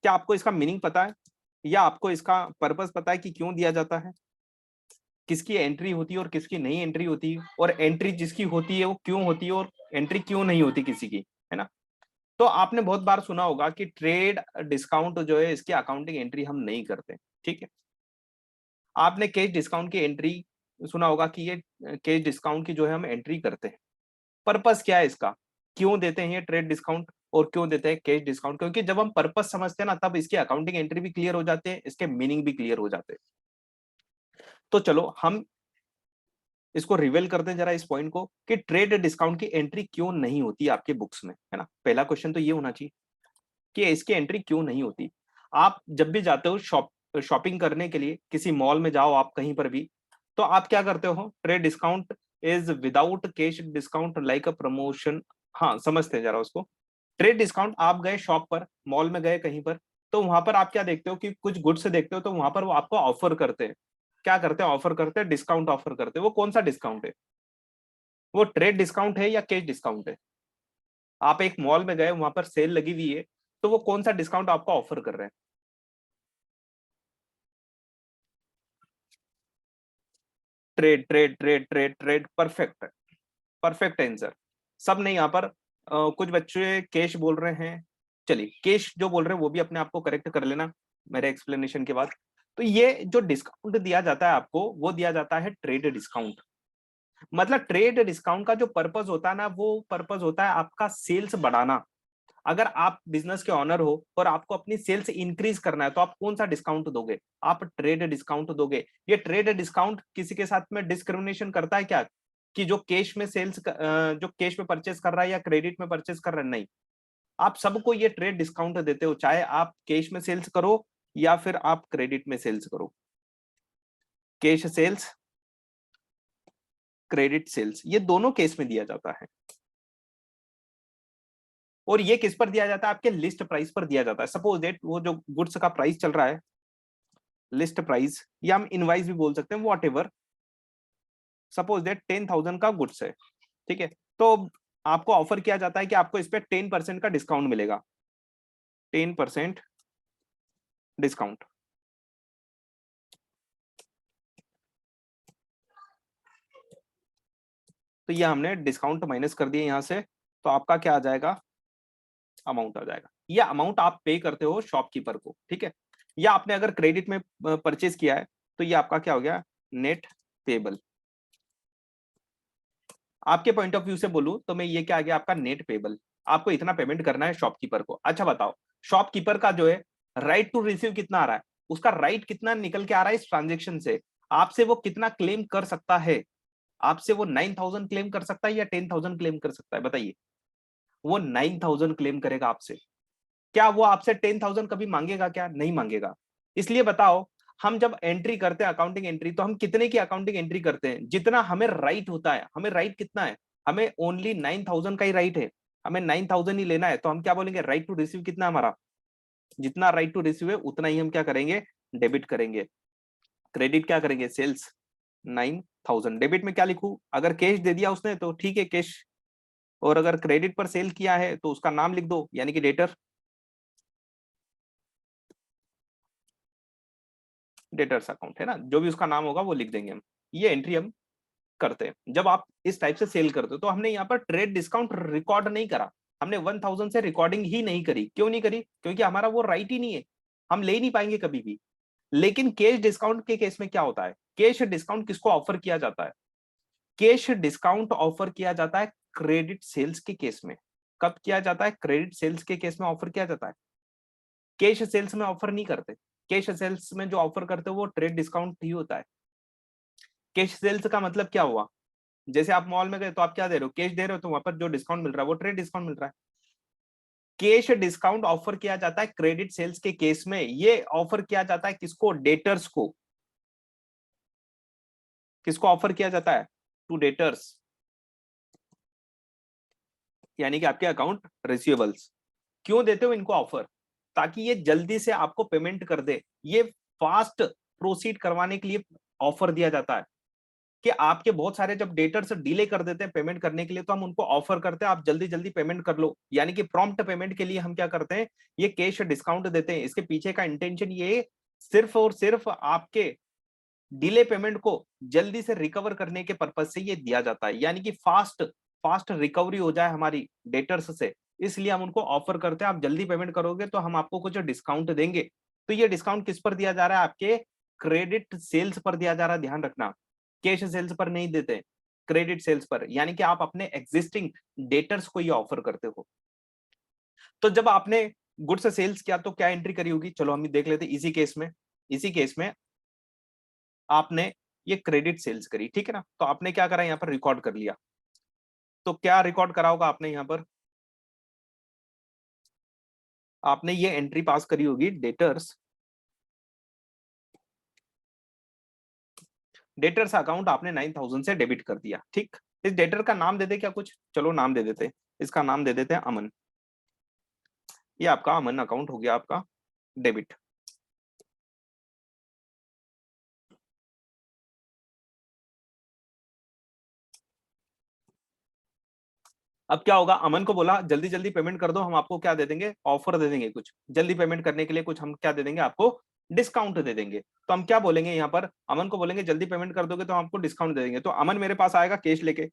क्या आपको इसका मीनिंग पता है या आपको इसका पर्पस पता है कि क्यों दिया जाता है, किसकी एंट्री होती है और किसकी नहीं एंट्री होती है, और एंट्री जिसकी होती है वो क्यों होती है और एंट्री क्यों नहीं होती किसी की, है ना। तो आपने बहुत बार सुना होगा कि ट्रेड डिस्काउंट जो है इसकी अकाउंटिंग एंट्री हम नहीं करते, ठीक है। आपने कैश डिस्काउंट की एंट्री सुना होगा कि ये कैश डिस्काउंट की जो है हम एंट्री करते हैं। पर्पस क्या है इसका, क्यों देते हैं ये ट्रेड डिस्काउंट और क्यों देते हैं कैश डिस्काउंट, क्योंकि जब हम पर्पस समझते हैं ना तब इसकी अकाउंटिंग एंट्री भी क्लियर हो जाते हैं, इसके मीनिंग भी क्लियर हो जाते हैं। तो चलो हम इसको रिवेल करते हैं जरा इस पॉइंट को कि ट्रेड डिस्काउंट की एंट्री क्यों नहीं होती आपके बुक्स में, है ना। पहला क्वेश्चन तो ये होना चाहिए कि इसकी एंट्री क्यों नहीं होती। आप जब भी जाते हो शॉपिंग करने के लिए, किसी मॉल में जाओ आप कहीं पर भी, तो आप क्या करते हो, trade discount is without cash discount like a promotion. हाँ समझते हैं जरा उसको। ट्रेड डिस्काउंट, आप गए शॉप पर, मॉल में गए कहीं पर, तो वहां पर आप क्या देखते हो कि कुछ गुड्स देखते हो तो वहां पर वो आपको ऑफर करते हैं। क्या करते हैं, ऑफर करते हैं, डिस्काउंट ऑफर करते हैं। वो कौन सा डिस्काउंट है, वो ट्रेड डिस्काउंट है या कैश डिस्काउंट है। आप एक मॉल में गए, वहां पर सेल लगी हुई है, तो वो कौन सा डिस्काउंट आपको ऑफर कर रहे हैं। Trade trade trade trade trade, perfect, perfect answer. सब नहीं यहाँ पर, कुछ बच्चे कैश बोल रहे हैं। चलिए कैश जो बोल रहे हैं वो भी अपने आप को करेक्ट कर लेना मेरे एक्सप्लेनेशन के बाद। तो ये जो डिस्काउंट दिया जाता है आपको, वो दिया जाता है ट्रेड डिस्काउंट। मतलब ट्रेड डिस्काउंट का जो पर्पस होता है ना, वो पर्पस होता है आपका सेल्स बढ़ाना। अगर आप बिजनेस के ऑनर हो और आपको अपनी सेल्स इंक्रीज करना है, तो आप कौन सा डिस्काउंट दोगे, आप ट्रेड डिस्काउंट दोगे। ये ट्रेड डिस्काउंट किसी के साथ में डिस्क्रिमिनेशन करता है क्या, कि जो कैश में सेल्स, जो कैश में परचेस कर रहा है या क्रेडिट में परचेस कर रहा है, नहीं। आप सबको ये ट्रेड डिस्काउंट देते हो, चाहे आप कैश में सेल्स करो या फिर आप क्रेडिट में सेल्स करो। कैश सेल्स, क्रेडिट सेल्स, ये दोनों केस में दिया जाता है। और ये किस पर दिया जाता है, आपके लिस्ट प्राइस पर दिया जाता है। सपोज दैट वो जो गुड्स का प्राइस चल रहा है, लिस्ट प्राइस, या हम इनवाइस भी बोल सकते हैं, वॉट एवर। सपोज दैट 10,000 का गुड्स है, ठीक है। तो आपको ऑफर किया जाता है कि आपको इस पे 10% का डिस्काउंट मिलेगा, 10% डिस्काउंट। तो ये हमने डिस्काउंट माइनस कर दिया यहाँ से, तो आपका क्या आ जाएगा, अमाउंट आ जाएगा। ये अमाउंट आप पे करते हो शॉपकीपर को, ठीक है। या आपने अगर क्रेडिट में परचेज किया है, तो ये आपका क्या हो गया, नेट पेबल। आपके पॉइंट ऑफ व्यू से बोलूं तो मैं ये क्या आ गया, आपका नेट पेबल। आपको इतना पेमेंट करना है शॉपकीपर को। अच्छा बताओ, शॉपकीपर का जो है राइट टू रिसीव कितना आ रहा है, उसका राइट कितना निकल के आ रहा है इस ट्रांजेक्शन से, आपसे वो कितना क्लेम कर सकता है। आपसे वो 9,000 क्लेम कर सकता है या 10,000 क्लेम कर सकता है, बताइए। वो 9,000 क्लेम करेगा आपसे। क्या वो आपसे 10,000 कभी मांगेगा, क्या नहीं मांगेगा। इसलिए बताओ, हम जब एंट्री करते हैं अकाउंटिंग एंट्री, तो हम कितने की अकाउंटिंग एंट्री करते हैं, जितना हमें राइट होता है। हमें राइट कितना है, हमें ओनली 9,000 का ही राइट है, हमें 9,000 ही लेना है। तो हम क्या बोलेंगे, राइट टू रिसीव कितना हमारा, जितना राइट टू रिसीव है उतना ही हम क्या करेंगे, डेबिट करेंगे। क्रेडिट क्या करेंगे, सेल्स 9,000। डेबिट में क्या लिखूं, अगर कैश दे दिया उसने तो ठीक है कैश, और अगर क्रेडिट पर सेल किया है तो उसका नाम लिख दो, यानी कि डेटर, डेटर्स अकाउंट है ना, जो भी उसका नाम होगा वो लिख देंगे हम। ये एंट्री हम करते हैं जब आप इस टाइप से सेल करते हो। तो हमने यहाँ पर ट्रेड डिस्काउंट रिकॉर्ड नहीं करा, हमने 1,000 से रिकॉर्डिंग ही नहीं करी। क्यों नहीं करी, क्योंकि हमारा वो राइट ही नहीं है, हम ले नहीं पाएंगे कभी भी। लेकिन कैश डिस्काउंट के केस में क्या होता है, कैश डिस्काउंट किसको ऑफर किया जाता है, कैश डिस्काउंट ऑफर किया जाता है क्रेडिट सेल्स के केस में। कब किया जाता है, क्रेडिट सेल्स के केस में ऑफर किया जाता है। कैश सेल्स में ऑफर नहीं करते। कैश सेल्स में जो ऑफर करते हो वो ट्रेड डिस्काउंट ही होता है। कैश सेल्स का मतलब क्या हुआ, जैसे आप मॉल में गए तो आप क्या दे रहे हो, कैश दे रहे हो, तो वहां पर जो डिस्काउंट मिल रहा है वो ट्रेड डिस्काउंट मिल रहा है। कैश डिस्काउंट ऑफर किया जाता है क्रेडिट सेल्स के केस में। ये ऑफर किया जाता है किसको, डेटर्स को। किसको ऑफर किया जाता है, टू डेटर्स, यानी कि आपके अकाउंट रिसीवेबल्स। क्यों देते हो इनको ऑफर, ताकि ये जल्दी से आपको पेमेंट कर दे। ये फास्ट प्रोसीड करवाने के लिए ऑफर दिया जाता है। कि आपके बहुत सारे जब डेटर्स डिले कर देते हैं पेमेंट करने के लिए, तो हम उनको ऑफर करते हैं आप जल्दी जल्दी पेमेंट कर लो, यानी कि प्रॉम्प्ट पेमेंट के लिए हम क्या करते हैं, ये कैश डिस्काउंट देते हैं। इसके पीछे का इंटेंशन ये सिर्फ और सिर्फ आपके डिले पेमेंट को जल्दी से रिकवर करने के पर्पज से ये दिया जाता है, यानी कि फास्ट फास्ट रिकवरी हो जाए हमारी डेटर्स से, इसलिए हम उनको ऑफर करते हैं आप जल्दी पेमेंट करोगे तो हम आपको कुछ डिस्काउंट देंगे। तो ये डिस्काउंट किस पर दिया जा रहा है, आपके क्रेडिट सेल्स पर दिया जा रहा है, ध्यान रखना, कैश सेल्स पर नहीं देते, क्रेडिट सेल्स पर, यानी कि आप अपने एग्जिस्टिंग डेटर्स को ये ऑफर करते हो। तो जब आपने गुड्स सेल्स किया तो क्या एंट्री करी होगी, चलो हम देख लेते हैं। इसी केस में आपने ये क्रेडिट सेल्स करी, ठीक है ना, तो आपने क्या करा, यहाँ पर रिकॉर्ड कर लिया। तो क्या रिकॉर्ड करा होगा आपने, यहाँ पर आपने ये एंट्री पास करी होगी, डेटर्स अकाउंट आपने 9000 से डेबिट कर दिया, ठीक। इस डेटर का नाम दे दे क्या कुछ, चलो नाम दे देते, इसका नाम दे देते हैं अमन। ये आपका अमन अकाउंट हो गया आपका डेबिट। अब क्या होगा, अमन को बोला जल्दी जल्दी पेमेंट कर दो, हम आपको क्या दे देंगे, ऑफर दे देंगे, कुछ जल्दी पेमेंट करने के लिए कुछ हम क्या दे देंगे आपको, डिस्काउंट दे देंगे। तो हम क्या बोलेंगे यहाँ पर, अमन को बोलेंगे जल्दी पेमेंट कर दोगे तो हम आपको डिस्काउंट दे देंगे। तो अमन मेरे पास आएगा कैश लेके,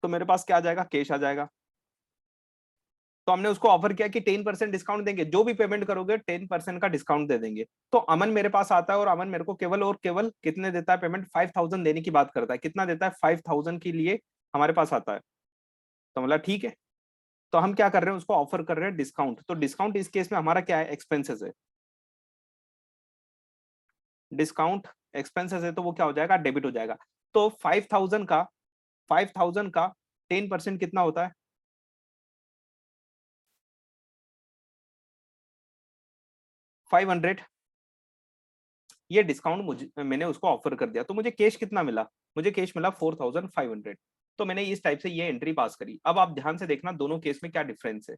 तो मेरे पास क्या आ जाएगा, कैश आ जाएगा। तो हमने उसको ऑफर किया कि 10% डिस्काउंट देंगे, जो भी पेमेंट करोगे 10% का डिस्काउंट दे देंगे। तो अमन मेरे पास आता है और अमन मेरे को केवल और केवल कितने देता है पेमेंट, 5000 देने की बात करता है। कितना देता है, 5000 के लिए हमारे पास आता है। तो मतलब ठीक है, तो हम क्या कर रहे हैं, उसको ऑफर कर रहे हैं डिस्काउंट। तो डिस्काउंट इस केस में हमारा क्या है, एक्सपेंसेस है, डिस्काउंट एक्सपेंसेस है, तो वो क्या हो जाएगा, डेबिट हो जाएगा। तो 5000 का 10% कितना होता है, 500। ये डिस्काउंट मुझे, मैंने उसको ऑफर कर दिया, तो मुझे कैश कितना मिला, मुझे कैश मिला 4500। तो मैंने इस टाइप से ये एंट्री पास करी। अब आप ध्यान से देखना दोनों केस में क्या डिफरेंस है।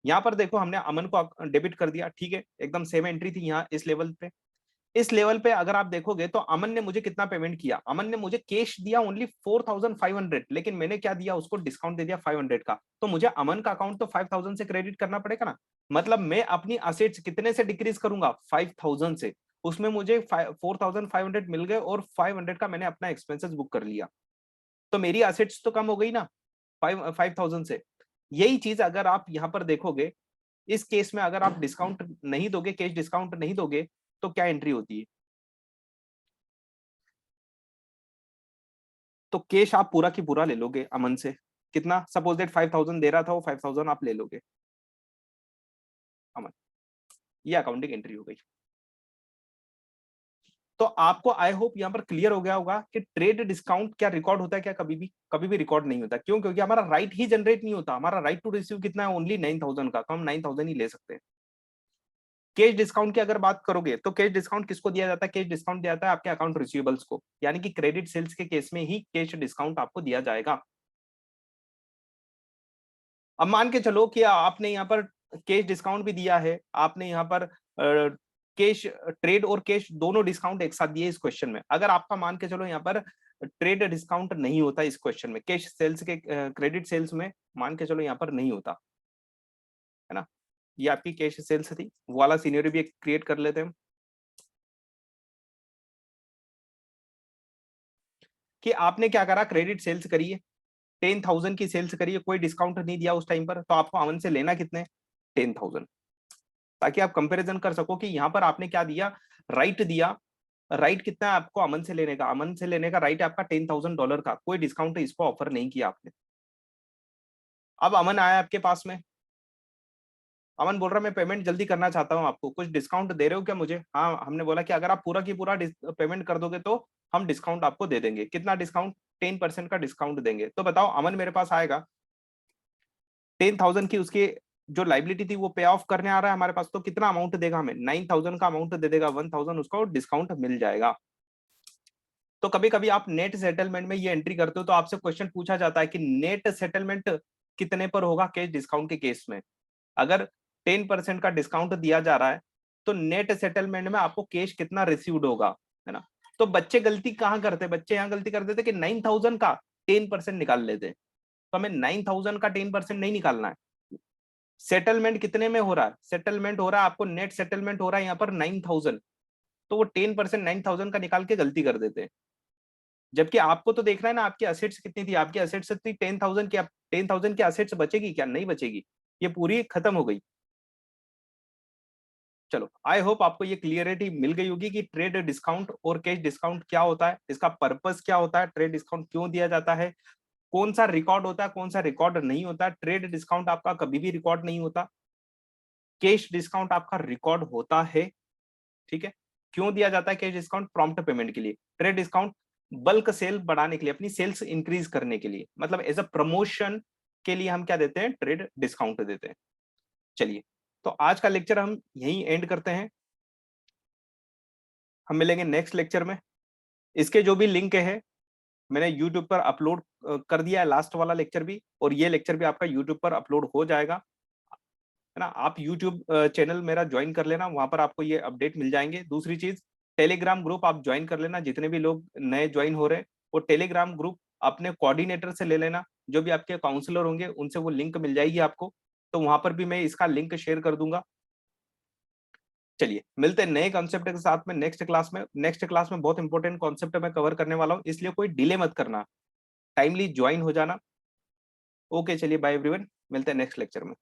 यहाँ पर देखो हमने अमन को डेबिट कर दिया, ठीक है, एकदम सेम एंट्री थी यहाँ इस लेवल पे। इस लेवल पे अगर आप देखोगे तो अमन ने मुझे कितना पेमेंट किया, अमन ने मुझे कैश दिया ओनली 4500, लेकिन मैंने क्या दिया उसको, डिस्काउंट दे दिया 500 का। तो मुझे अमन का अकाउंट तो 5000 से क्रेडिट करना पड़ेगा ना, मतलब मैं अपनी असेट्स कितने से डिक्रीज करूंगा, 5000 से। उसमें मुझे 4500 मिल गए और 500 का मैंने अपना एक्सपेंसेस बुक कर लिया, तो मेरी असेट्स तो कम हो गई ना 5000 से। यही चीज अगर आप यहाँ पर देखोगे, इस केस में अगर आप डिस्काउंट नहीं दोगे, कैश डिस्काउंट नहीं दोगे, तो क्या एंट्री होती है, तो कैश आप पूरा की पूरा ले लोगे अमन से। कितना, सपोज दैट 5000 दे रहा था वो 5000 आप ले लोगे अमन। ये अकाउंटिंग एंट्री हो गई। तो आपको आई होप यहाँ पर क्लियर हो गया होगा कि ट्रेड डिस्काउंट क्या रिकॉर्ड होता है क्या, कभी भी रिकॉर्ड नहीं होता। क्यों, क्योंकि हमारा राइट ही जनरेट नहीं होता। हमारा राइट टू रिसीव कितना है, ओनली 9000 का, तो हम 9000 ही ले सकते हैं। कैश डिस्काउंट की अगर बात करोगे तो कैश डिस्काउंट किसको दिया जाता है, कैश डिस्काउंट दिया जाता है आपके अकाउंट रिसीवेबल्स को, यानी कि क्रेडिट सेल्स के केस में ही कैश डिस्काउंट आपको दिया जाएगा। अब मान के चलो कि आपने यहाँ पर कैश डिस्काउंट भी दिया है, आपने यहाँ पर कैश ट्रेड और कैश दोनों डिस्काउंट एक साथ दिए इस क्वेश्चन में। अगर आपका मान के चलो यहाँ पर ट्रेड डिस्काउंट नहीं होता इस क्वेश्चन में, कैश सेल्स के क्रेडिट सेल्स में मान के चलो यहाँ पर नहीं होता है ना, ये आपकी कैश सेल्स थी, वो वाला सीनियर भी क्रिएट कर लेते हैं कि आपने क्या करा, क्रेडिट सेल्स करिए, 10,000 की सेल्स करिए, कोई डिस्काउंट नहीं दिया उस टाइम पर, तो आपको अमन से लेना कितने, 10,000, ताकि आप कंपैरिजन कर सको कि यहाँ पर आपने क्या दिया, राइट दिया। राइट कितना है आपको अमन से लेने का, अमन से लेने का राइट है आपका $10,000 का, कोई डिस्काउंट इसको ऑफर नहीं किया आपने। अब अमन आया आपके पास में, अमन बोल रहा मैं पेमेंट जल्दी करना चाहता हूँ, आपको कुछ डिस्काउंट दे रहे हो क्या मुझे। हाँ, हमने बोला कि अगर आप पूरा की पूरा पेमेंट कर दोगे तो हम डिस्काउंट आपको दे देंगे। कितना डिस्काउंट, 10% का डिस्काउंट देंगे। तो बताओ अमन मेरे पास आएगा, 10,000 की उसकी जो लाइबिलिटी थी वो पे ऑफ करने आ रहा है हमारे पास, तो कितना अमाउंट देगा हमें, 9,000 का अमाउंट दे देगा, 1,000 उसको डिस्काउंट मिल जाएगा। तो कभी कभी आप नेट सेटलमेंट में ये एंट्री करते हो तो आपसे क्वेश्चन पूछा जाता है कि नेट सेटलमेंट कितने पर होगा कैश डिस्काउंट के केस में। अगर 10% का डिस्काउंट दिया जा रहा है तो नेट सेटलमेंट में आपको कैश कितना रिसीव्ड होगा, है ना। तो बच्चे गलती कहाँ करते, बच्चे यहाँ गलती करते थे कि 9,000 का 10% निकाल लेते। तो हमें 9,000 का 10% नहीं निकालना है। सेटलमेंट कितने में हो रहा है, सेटलमेंट हो रहा है आपको, नेट सेटलमेंट हो रहा है यहाँ पर 9,000, तो वो 10% 9,000 का निकाल के गलती कर देते हैं। जबकि आपको तो देखना है ना आपकी असेट्स कितनी थी, आपकी असेट्स थी 10,000 की, 10,000 की असेट्स बचेगी क्या, नहीं बचेगी, ये पूरी खत्म हो गई। चलो आई होप आपको ये क्लियरिटी मिल गई होगी कि ट्रेड डिस्काउंट और कैश डिस्काउंट क्या होता है, इसका पर्पस क्या होता है, ट्रेड डिस्काउंट क्यों दिया जाता है, कौन सा रिकॉर्ड होता है, कौन सा रिकॉर्ड नहीं होता। ट्रेड डिस्काउंट आपका कभी भी रिकॉर्ड नहीं होता, कैश डिस्काउंट आपका रिकॉर्ड होता है। ठीक है, क्यों दिया जाता है कैश डिस्काउंट, प्रॉम्प्ट पेमेंट के लिए। ट्रेड डिस्काउंट बल्क सेल बढ़ाने के लिए, अपनी सेल्स इंक्रीज करने के लिए, मतलब एज अ प्रमोशन के लिए हम क्या देते हैं, ट्रेड डिस्काउंट देते हैं। चलिए, तो आज का लेक्चर हम यहीं एंड करते हैं, हम मिलेंगे नेक्स्ट लेक्चर में। इसके जो भी लिंक है मैंने यूट्यूब पर अपलोड कर दिया है, लास्ट वाला लेक्चर भी, और ये लेक्चर भी आपका यूट्यूब पर अपलोड हो जाएगा, है ना। आप यूट्यूब चैनल मेरा ज्वाइन कर लेना, वहां पर आपको ये अपडेट मिल जाएंगे। दूसरी चीज, टेलीग्राम ग्रुप आप ज्वाइन कर लेना, जितने भी लोग नए ज्वाइन हो रहे हैं, वो टेलीग्राम ग्रुप अपने कोऑर्डिनेटर से ले लेना, जो भी आपके काउंसलर होंगे उनसे वो लिंक मिल जाएगी आपको, तो वहां पर भी मैं इसका लिंक शेयर कर दूंगा। चलिए, मिलते हैं नए कॉन्सेप्ट के साथ में नेक्स्ट क्लास में। नेक्स्ट क्लास में बहुत इंपॉर्टेंट कॉन्सेप्ट मैं कवर करने वाला हूँ, इसलिए कोई डिले मत करना, टाइमली ज्वाइन हो जाना। ओके, चलिए बाय एवरीवन, मिलते हैं नेक्स्ट लेक्चर में।